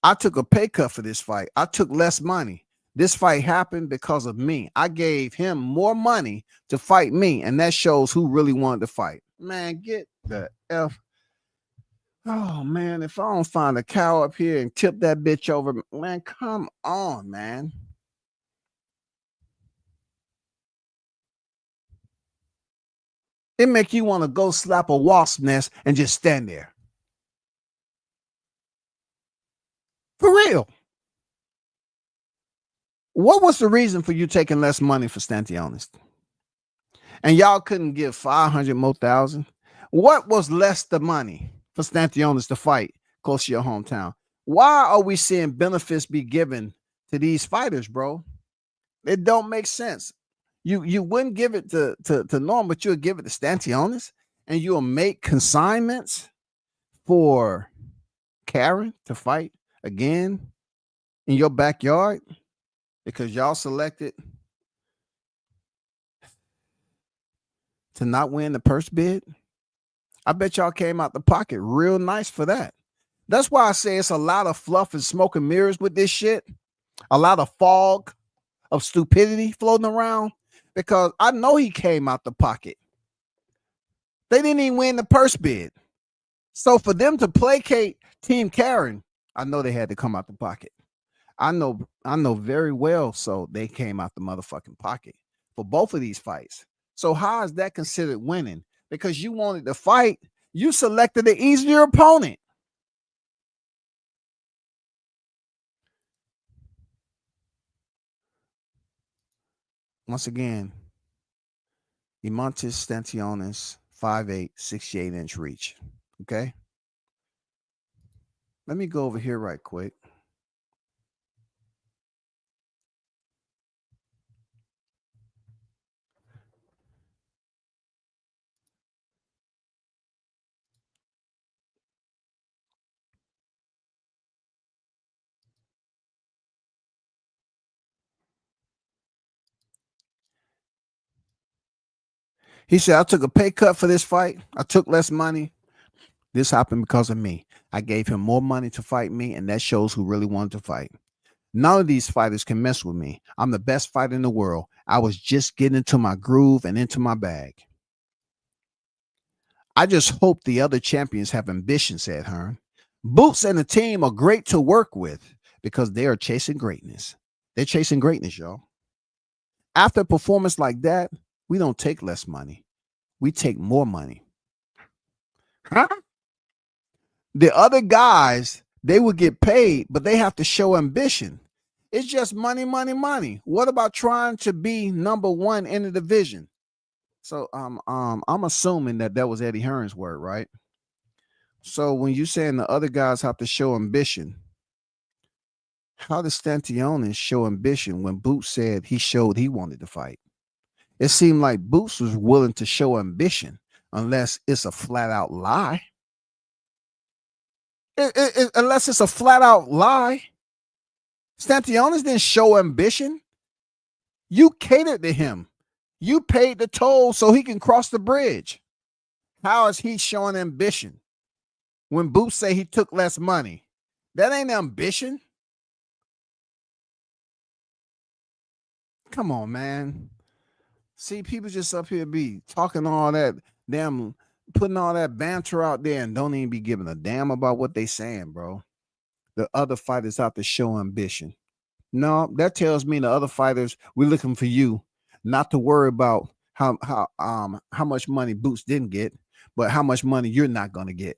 I took a pay cut for this fight. I took less money. This fight happened because of me. I gave him more money to fight me, and that shows who really wanted to fight. Man, get the F. Oh, man, if I don't find a cow up here and tip that bitch over, man, come on, man. It make you want to go slap a wasp nest and just stand there. For real. What was the reason for you taking less money for Stantionis? And y'all couldn't give 500 more thousand? What was less the money for Stantionis to fight close to your hometown? Why are we seeing benefits be given to these fighters, bro? It don't make sense. You wouldn't give it to Norm, but you'll give it to Stantionis, and you'll make consignments for Karen to fight again in your backyard because y'all selected to not win the purse bid. I bet y'all came out the pocket real nice for that. That's why I say it's a lot of fluff and smoke and mirrors with this shit. A lot of fog of stupidity floating around because I know he came out the pocket. They didn't even win the purse bid. So for them to placate Team Karen, I know they had to come out the pocket. I know very well so they came out the motherfucking pocket for both of these fights. So how is that considered winning? Because you wanted to fight, you selected the easier opponent. Once again, Imantis Stantionis, 5'8", 68-inch reach. Okay? Let me go over here right quick. He said, I took a pay cut for this fight. I took less money. This happened because of me. I gave him more money to fight me, and that shows who really wanted to fight. None of these fighters can mess with me. I'm the best fighter in the world. I was just getting into my groove and into my bag. I just hope the other champions have ambition, said Hearn. Boots and the team are great to work with because they are chasing greatness. They're chasing greatness, y'all. After a performance like that, we don't take less money. We take more money. Huh? The other guys, they will get paid, but they have to show ambition. It's just money, money, money. What about trying to be number one in the division? So I'm assuming that was Eddie Hearn's word, right? So when you're saying the other guys have to show ambition, how does Stantionis show ambition when Boots said he showed he wanted to fight? It seemed like Boots was willing to show ambition unless it's a flat out lie. Unless it's a flat out lie. Stantionis didn't show ambition. You catered to him. You paid the toll so he can cross the bridge. How is he showing ambition? When Boots say he took less money, that ain't ambition. Come on, man. See, people just up here be talking all that damn, putting all that banter out there and don't even be giving a damn about what they saying, bro. The other fighters out to show ambition. No, that tells me the other fighters, we're looking for you not to worry about how much money Boots didn't get, but how much money you're not gonna get.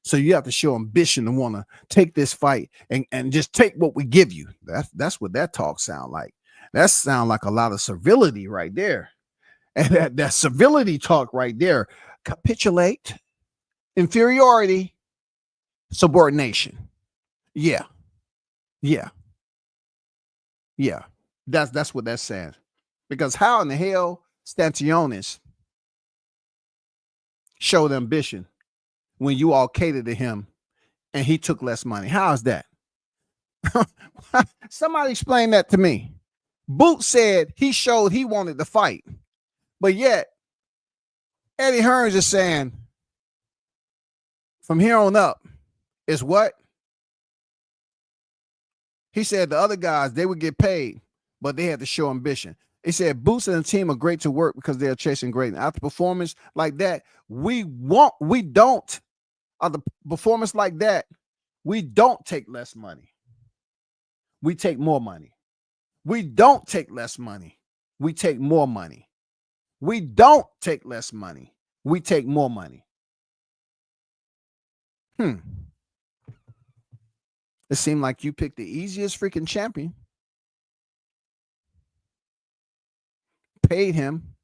So you have to show ambition to want to take this fight and just take what we give you. That's what that talk sound like. That sound like a lot of civility right there. And that civility talk right there. Capitulate, inferiority, subordination. Yeah. Yeah. Yeah. That's what that's saying. Because how in the hell Stantionis showed ambition when you all catered to him and he took less money? How is that? Somebody explain that to me. Boots said he showed he wanted to fight, but yet Eddie Hearns is saying from here on up is what? He said the other guys, they would get paid, but they had to show ambition. He said Boots and the team are great to work because they're chasing greatness. After performance like that, we don't. After performance like that, we don't take less money. We take more money. We don't take less money. We take more money. We don't take less money. We take more money. It seemed like you picked the easiest freaking champion, paid him,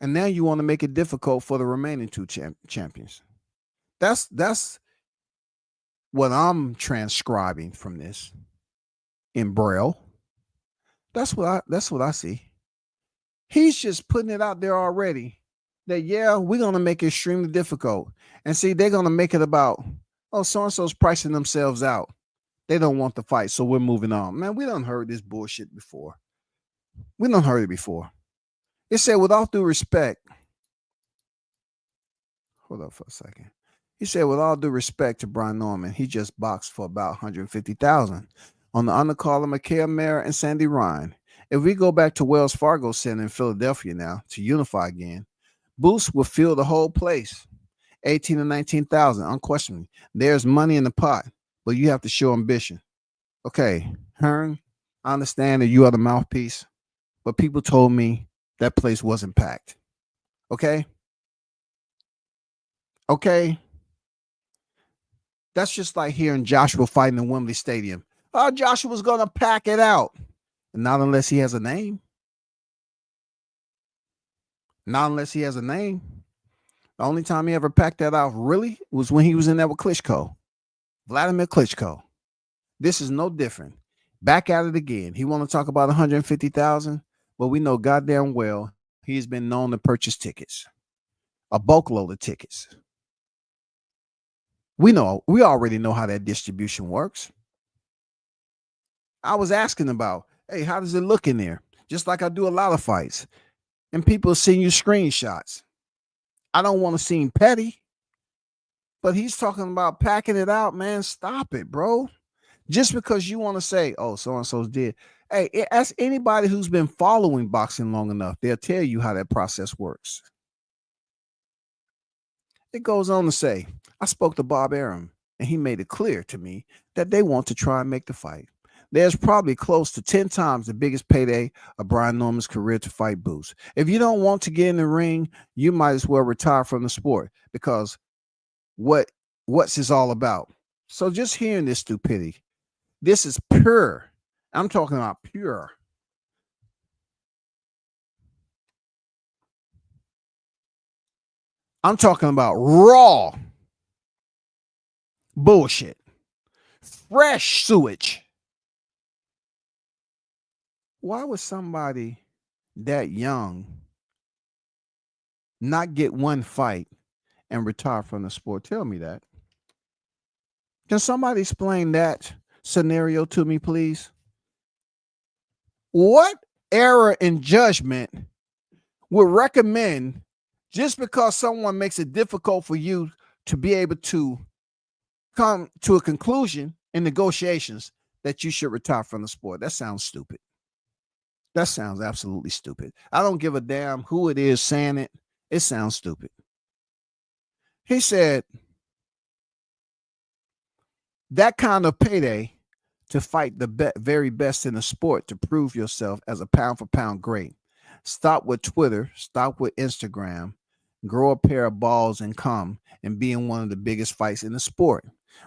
and now you want to make it difficult for the remaining two champions. That's what I'm transcribing from this in Braille. That's what I see. He's just putting it out there already that, yeah, we're going to make it extremely difficult. And see, they're going to make it about, oh, so-and-so's pricing themselves out. They don't want the fight, so we're moving on. Man, we done heard this bullshit before. We done heard it before. It said, with all due respect, hold up for a second. He said, with all due respect to Brian Norman, he just boxed for about $150,000 on the undercard of Mikael Mayer and Sandy Ryan. If we go back to Wells Fargo Center in Philadelphia now to unify again, Boost will fill the whole place. 18 to 19,000, unquestionably. There's money in the pot, but you have to show ambition. Okay, Hearn, I understand that you are the mouthpiece, but people told me that place wasn't packed. Okay? Okay? That's just like hearing Joshua fighting in Wembley Stadium. Oh, Joshua's going to pack it out. Not unless he has a name. Not unless he has a name. The only time he ever packed that out really was when he was in there with Klitschko. Vladimir Klitschko. This is no different. Back at it again. He want to talk about 150,000, but we know goddamn well he's been known to purchase tickets. A bulk load of tickets. We already know how that distribution works. I was asking about, hey, how does it look in there? Just like I do a lot of fights. And people send you screenshots. I don't want to seem petty, but he's talking about packing it out, man. Stop it, bro. Just because you want to say, oh, so-and-so's did. Hey, ask anybody who's been following boxing long enough. They'll tell you how that process works. It goes on to say, I spoke to Bob Arum, and he made it clear to me that they want to try and make the fight. There's probably close to 10 times the biggest payday of Brian Norman's career to fight Boots. If you don't want to get in the ring, you might as well retire from the sport, because what's this all about? So just hearing this stupidity, this is pure. I'm talking about pure. I'm talking about raw bullshit. Fresh sewage. Why would somebody that young not get one fight and retire from the sport? Tell me that. Can somebody explain that scenario to me, please? What error in judgment would recommend just because someone makes it difficult for you to be able to come to a conclusion in negotiations that you should retire from the sport? That sounds stupid. That sounds absolutely stupid. I don't give a damn who it is saying it. It sounds stupid. He said that kind of payday to fight the very best in the sport to prove yourself as a pound for pound great. Stop with Twitter, stop with Instagram, grow a pair of balls and come and be in one of the biggest fights in the sport.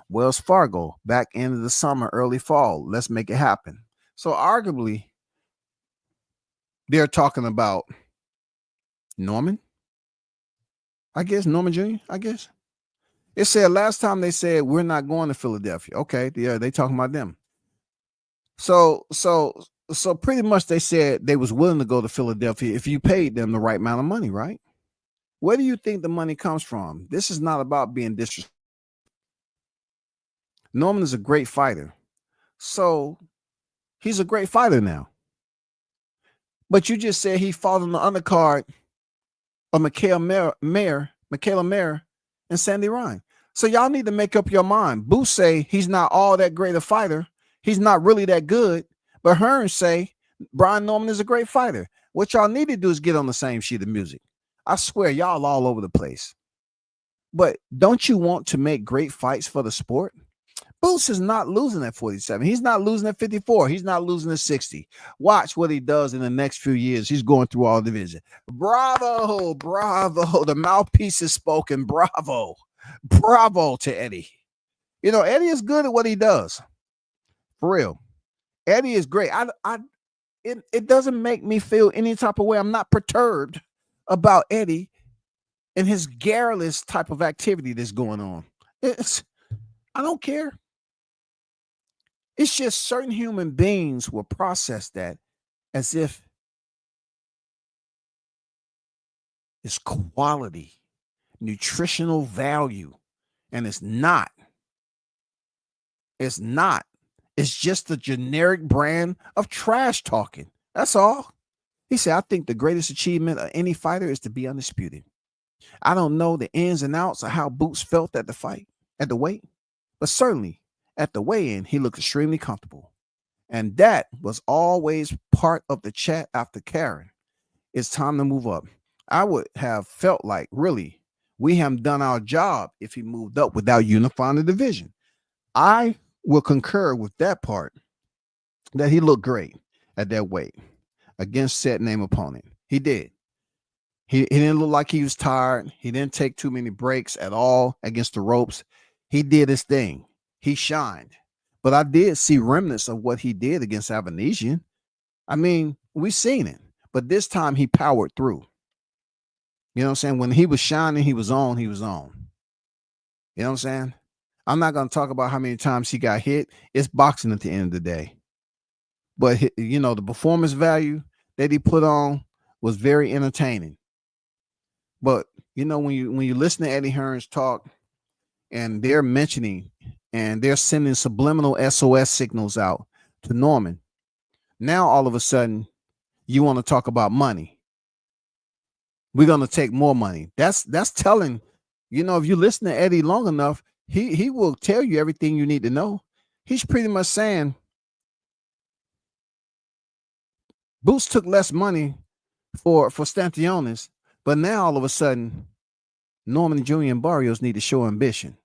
Wells Fargo, back end of the summer, early fall. Let's make it happen. So arguably, they're talking about Norman, I guess, Norman Jr., I guess. It said last time they said we're not going to Philadelphia. Okay, yeah, they talking about them. So pretty much they said they was willing to go to Philadelphia if you paid them the right amount of money, right? Where do you think the money comes from? This is not about being disrespectful. Norman is a great fighter. So he's a great fighter now. But you just said he fought on the undercard of Michaela Mayer and Sandy Ryan. So y'all need to make up your mind. Booth say he's not all that great a fighter. He's not really that good. But Hearns say Brian Norman is a great fighter. What y'all need to do is get on the same sheet of music. I swear, y'all all over the place. But don't you want to make great fights for the sport? Boots is not losing at 47. He's not losing at 54. He's not losing at 60. Watch what he does in the next few years. He's going through all division. Bravo, bravo. The mouthpiece is spoken. Bravo. Bravo to Eddie. You know, Eddie is good at what he does. For real. Eddie is great. It doesn't make me feel any type of way. I'm not perturbed about Eddie and his garrulous type of activity that's going on. I don't care. It's just certain human beings will process that as if it's quality, nutritional value, and it's not. It's not. It's just a generic brand of trash talking. That's all. He said, I think the greatest achievement of any fighter is to be undisputed. I don't know the ins and outs of how Boots felt at the fight, at the weight, but certainly at the weigh-in, he looked extremely comfortable. And that was always part of the chat after Karen. It's time to move up. I would have felt like, really, we haven't done our job if he moved up without unifying the division. I will concur with that part, that he looked great at that weight against set name opponent. He did. He didn't look like he was tired. He didn't take too many breaks at all against the ropes. He did his thing. He shined. But I did see remnants of what he did against Avanesian. I mean, we've seen it. But this time he powered through. You know what I'm saying? When he was shining, he was on, he was on. You know what I'm saying? I'm not going to talk about how many times he got hit. It's boxing at the end of the day. But, you know, the performance value that he put on was very entertaining. But, you know, when you listen to Eddie Hearns talk and they're mentioning and they're sending subliminal SOS signals out to Norman, now all of a sudden you want to talk about money. We're going to take more money. That's telling, you know, if you listen to Eddie long enough, he will tell you everything you need to know. He's pretty much saying Boots took less money for Stantionis, but now all of a sudden Norman Jr. and Barrios need to show ambition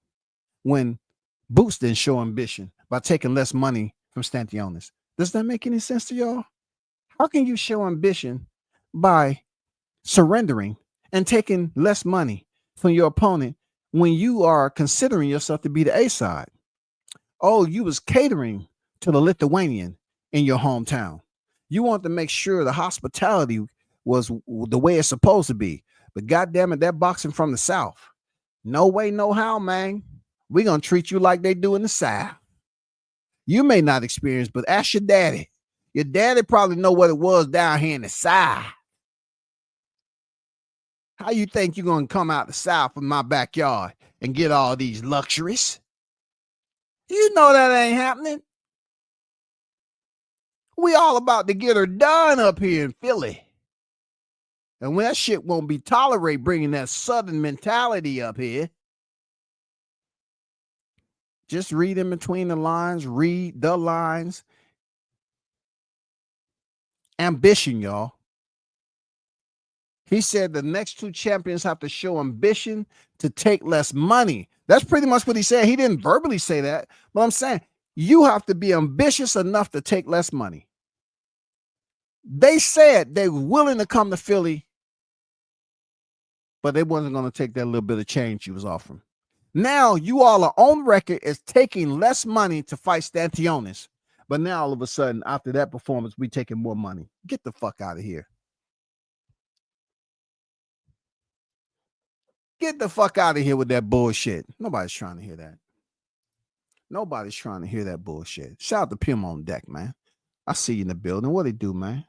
when Boots didn't show ambition by taking less money from Stantionis. Does that make any sense to y'all? How can you show ambition by surrendering and taking less money from your opponent when you are considering yourself to be the A side? Oh, you was catering to the Lithuanian in your hometown. You want to make sure the hospitality was the way it's supposed to be. But goddamn it, that boxing from the South. No way, no how, man. We're going to treat you like they do in the South. You may not experience, but ask your daddy. Your daddy probably know what it was down here in the South. How you think you're going to come out the South in my backyard and get all these luxuries? You know that ain't happening. We all about to get her done up here in Philly. And when that shit won't be tolerated bringing that Southern mentality up here. Just read in between the lines, read the lines. Ambition, y'all. He said the next two champions have to show ambition to take less money. That's pretty much what he said. He didn't verbally say that, but I'm saying you have to be ambitious enough to take less money. They said they were willing to come to Philly, but they wasn't going to take that little bit of change he was offering. Now you all are on record as taking less money to fight Stantionis. But now all of a sudden, after that performance, we taking more money. Get the fuck out of here. Get the fuck out of here with that bullshit. Nobody's trying to hear that. Nobody's trying to hear that bullshit. Shout out to Pim on deck, man. I see you in the building. What they do, man?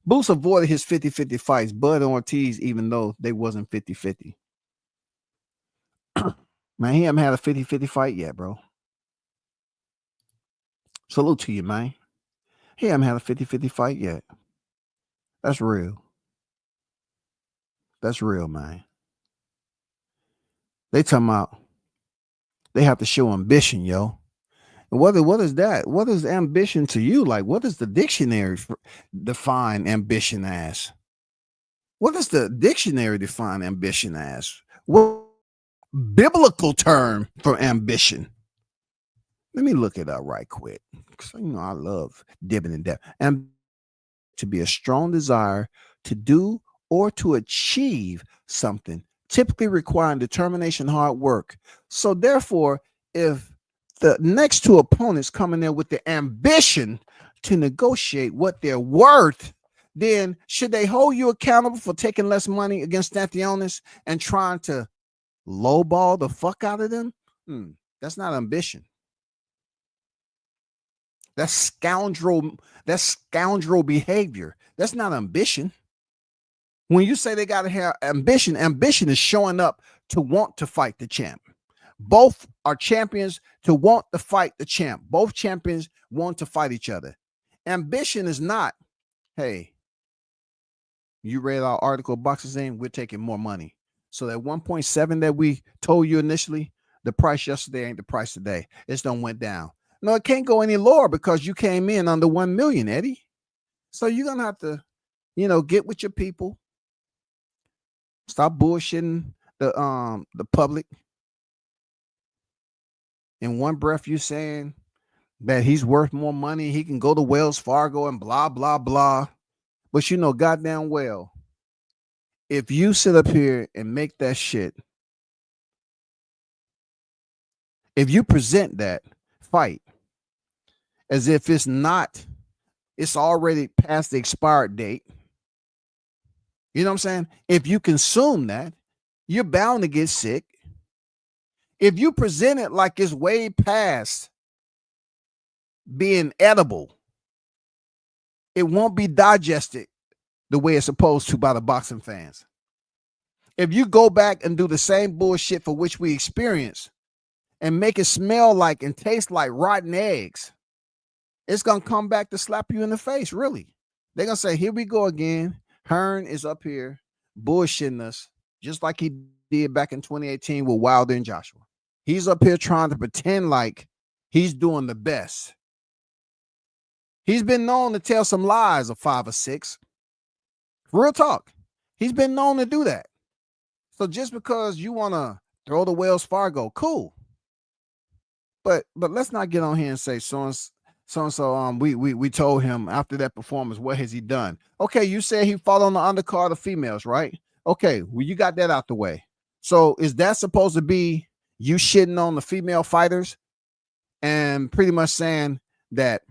Boots avoided his 50-50 fights, Bud and Ortiz, even though they wasn't 50-50. Man, he haven't had a 50-50 fight yet, bro. Salute to you, man. He haven't had a 50-50 fight yet. That's real. That's real, man. They talking about they have to show ambition, yo. And what is that? What is ambition to you? Like, what does the dictionary define ambition as? What does the dictionary define ambition as? What biblical term for ambition? Let me look it up right quick. Because, you know, I love dipping in depth. And to be a strong desire to do or to achieve something, typically requiring determination, hard work. So therefore, if the next two opponents come in there with the ambition to negotiate what they're worth, then should they hold you accountable for taking less money against Stantionis and trying to lowball the fuck out of them? That's not ambition. That's scoundrel behavior. That's not ambition. When you say they got to have ambition, ambition is showing up to want to fight the champ. Both are champions to want to fight the champ. Both champions want to fight each other. Ambition is not, hey, you read our article, Boxers In, we're taking more money. So that 1.7 that we told you initially, the price yesterday ain't the price today. It's done went down. No, it can't go any lower because you came in under 1 million, Eddie. So you're going to have to, get with your people. Stop bullshitting the public. In one breath, you're saying that he's worth more money. He can go to Wells Fargo and blah, blah, blah. But you know goddamn well, if you sit up here and make that shit, if you present that fight as if it's already past the expired date, you know what I'm saying? If you consume that, you're bound to get sick. If you present it like it's way past being edible, it won't be digested the way it's supposed to by the boxing fans. If you go back and do the same bullshit for which we experience and make it smell like and taste like rotten eggs, it's going to come back to slap you in the face, really. They're going to say, here we go again. Hearn is up here bullshitting us just like he did back in 2018 with Wilder and Joshua. He's up here trying to pretend like he's doing the best. He's been known to tell some lies of 5 or 6. Real talk. He's been known to do that. So just because you want to throw the Wells Fargo, cool. But let's not get on here and say so we told him after that performance, what has he done? Okay, you said he fought on the undercard of females, right? Okay, well, you got that out the way. So is that supposed to be you shitting on the female fighters and pretty much saying that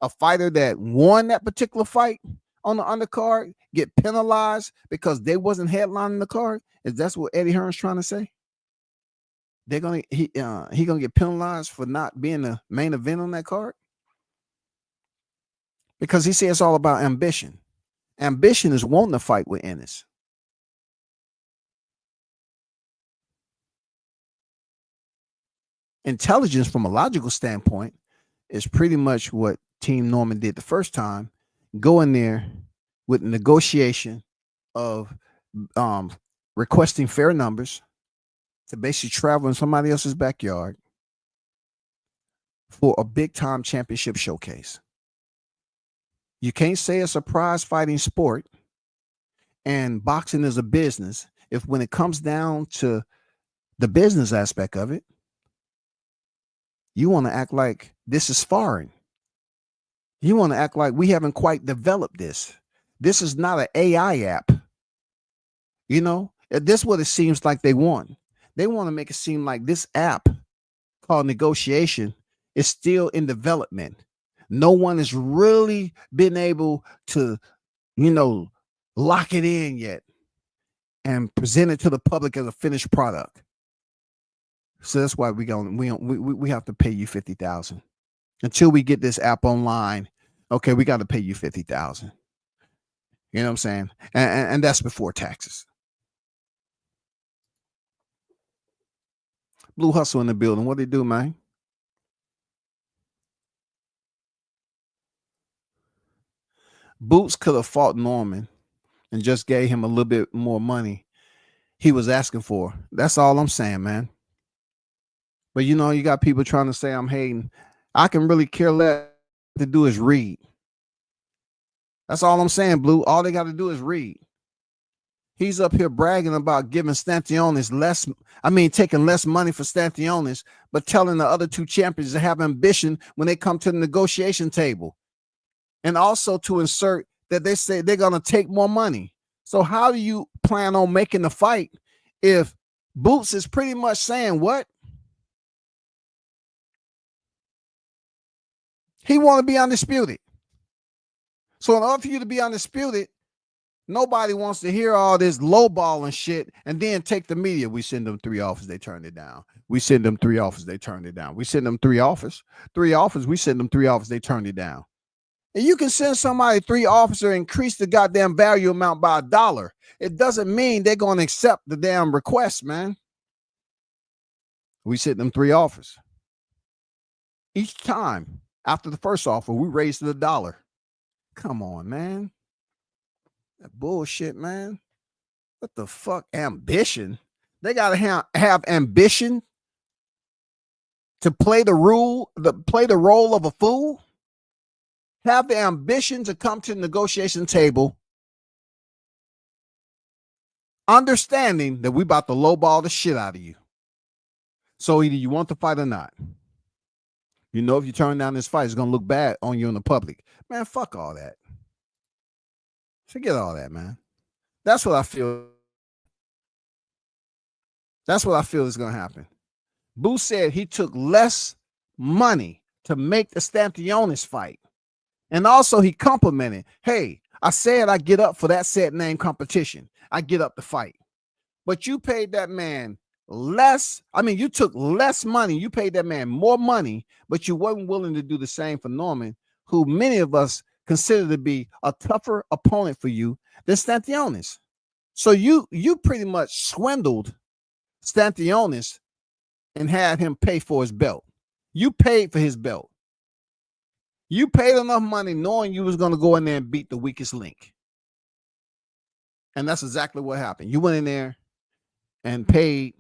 a fighter that won that particular fight on the undercard get penalized because they wasn't headlining the card? Is that what Eddie Hearn's trying to say? He gonna get penalized for not being the main event on that card? Because he says it's all about ambition. Ambition is wanting to fight with Ennis. Intelligence from a logical standpoint is pretty much what Team Norman did the first time. Go in there with negotiation of um, requesting fair numbers to basically travel in somebody else's backyard for a big time championship showcase. You can't say it's a prize fighting sport and boxing is a business if when it comes down to the business aspect of it, you want to act like this is foreign. You want to act like we haven't quite developed this. This is not an AI app. You know, this is what it seems like they want. They want to make it seem like this app called negotiation is still in development. No one has really been able to, lock it in yet and present it to the public as a finished product. So that's why we have to pay you $50,000 until we get this app online. Okay, we got to pay you $50,000. You know what I'm saying? And that's before taxes. Blue Hustle in the building. What they do, man? Boots could have fought Norman and just gave him a little bit more money he was asking for. That's all I'm saying, man. But you got people trying to say I'm hating. I can really care less. To do is read. That's all I'm saying, Blue. All they got to do is read. He's up here bragging about giving Stantionis taking less money for Stantionis, but telling the other two champions to have ambition when they come to the negotiation table. And also to insert that they say they're going to take more money. So how do you plan on making the fight if Boots is pretty much saying what? He want to be undisputed. So in order for you to be undisputed, nobody wants to hear all this lowballing shit and then take the media. We send them 3 offers, they turned it down. We send them 3 offers, they turned it down. We send them 3 offers. 3 offers, we send them 3 offers, they turned it down. And you can send somebody 3 offers or increase the goddamn value amount by $1. It doesn't mean they're going to accept the damn request, man. We sent them 3 offers. Each time after the first offer, we raised it $1. Come on, man. That bullshit, man. What the fuck? Ambition? They gotta have ambition to play the role of a fool. Have the ambition to come to the negotiation table, understanding that we about to lowball the shit out of you. So either you want the fight or not. If you turn down this fight, it's gonna look bad on you in the public. Man, fuck all that. Forget all that, man. That's what I feel. That's what I feel is going to happen. Boo said he took less money to make the Stantionis fight. And also he complimented, hey, I said I get up for that set name competition. I get up to fight. But you paid that man less. You took less money. You paid that man more money, but you weren't willing to do the same for Norman, who many of us consider to be a tougher opponent for you than Stantionis. So you pretty much swindled Stantionis and had him pay for his belt. You paid for his belt. You paid enough money knowing you was going to go in there and beat the weakest link. And that's exactly what happened. You went in there and paid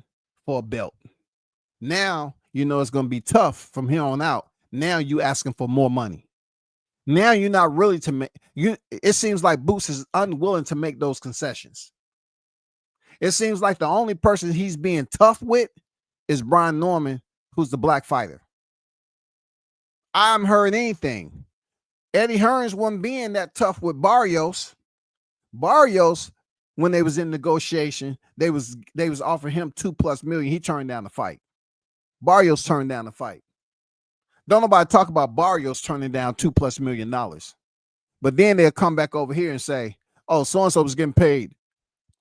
for a belt. Now, it's going to be tough from here on out. Now you asking for more money. Now you're not really to make it seems like Boots is unwilling to make those concessions. It seems like the only person he's being tough with is Brian Norman, who's the black fighter. I haven't heard anything. Eddie Hearns wasn't being that tough with Barrios. Barrios, when they was in negotiation, they was offering him $2+ million. He turned down the fight. Barrios turned down the fight. Don't nobody talk about Barrios turning down $2+ million. But then they'll come back over here and say, oh, so-and-so was getting paid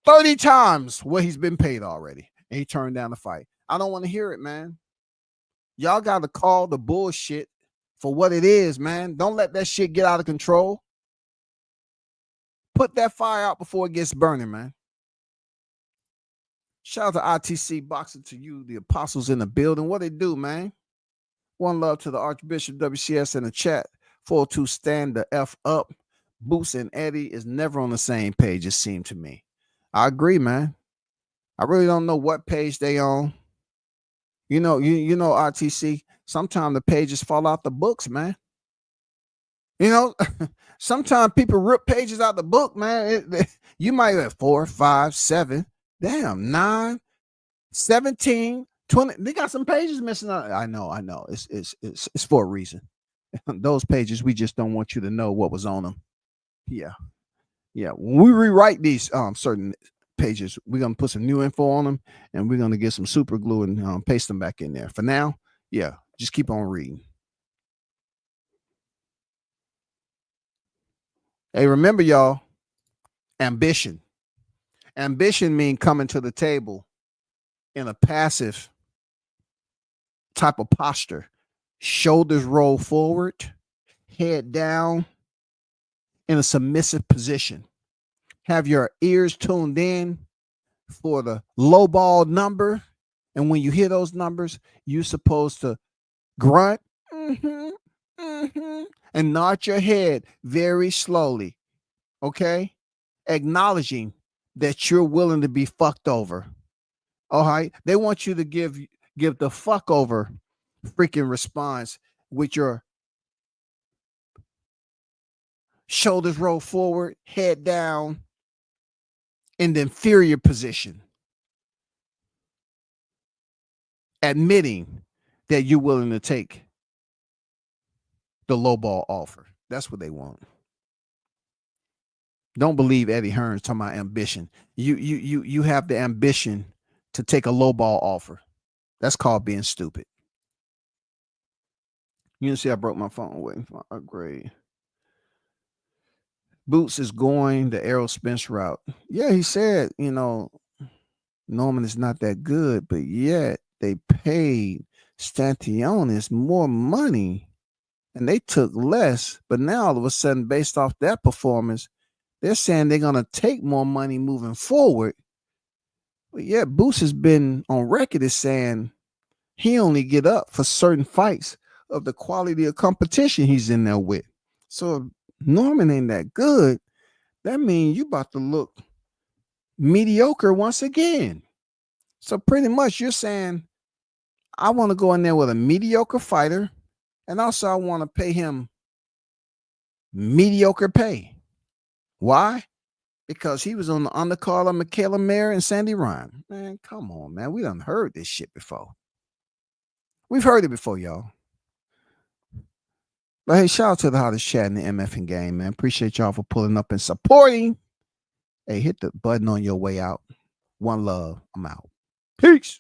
30 times what he's been paid already. And he turned down the fight. I don't want to hear it, man. Y'all got to call the bullshit for what it is, man. Don't let that shit get out of control. Put that fire out before it gets burning, man. Shout out to ITC Boxing, to you, the apostles in the building. What they do, man? One love to the Archbishop WCS in the chat. 42 stand the F up. Boots and Eddie is never on the same page, it seemed to me. I agree, man. I really don't know what page they on. You know, you know, RTC, sometimes the pages fall out the books, man. You know, sometimes people rip pages out the book, man. You might have 4, 5, 7, damn, 9, 17, 20. They got some pages missing out. I know. It's for a reason. Those pages, we just don't want you to know what was on them. Yeah. When we rewrite these certain pages, we're gonna put some new info on them, and we're gonna get some super glue and paste them back in there. For now, yeah, just keep on reading. Hey, remember, y'all, ambition. Ambition means coming to the table in a passive type of posture. Shoulders roll forward, head down, in a submissive position. Have your ears tuned in for the low ball number. And when you hear those numbers, you're supposed to grunt and nod your head very slowly. Okay? Acknowledging that you're willing to be fucked over. All right? They want you to give the fuck over freaking response with your shoulders roll forward, head down, in the inferior position, admitting that you're willing to take the low ball offer. That's what they want. Don't believe Eddie Hearn's talking about ambition. You have the ambition to take a low ball offer. That's called being stupid. You can see I broke my phone waiting for my upgrade. Boots is going the Errol Spence route. Yeah, he said, you know, Norman is not that good, but yet they paid Stantionis more money and they took less. But now all of a sudden, based off that performance, they're saying they're going to take more money moving forward. But yeah, Boots has been on record as saying he only get up for certain fights of the quality of competition he's in there with. So Norman ain't that good. That means you about to look mediocre once again. So pretty much you're saying, I want to go in there with a mediocre fighter, and also I want to pay him mediocre pay. Why? Because he was on the undercard of Michaela Mayer and Sandy Ryan. Man, come on, man. We done heard this shit before. We've heard it before, y'all. But hey, shout out to the hottest chat in the MFing game, man. Appreciate y'all for pulling up and supporting. Hey, hit the button on your way out. One love. I'm out. Peace.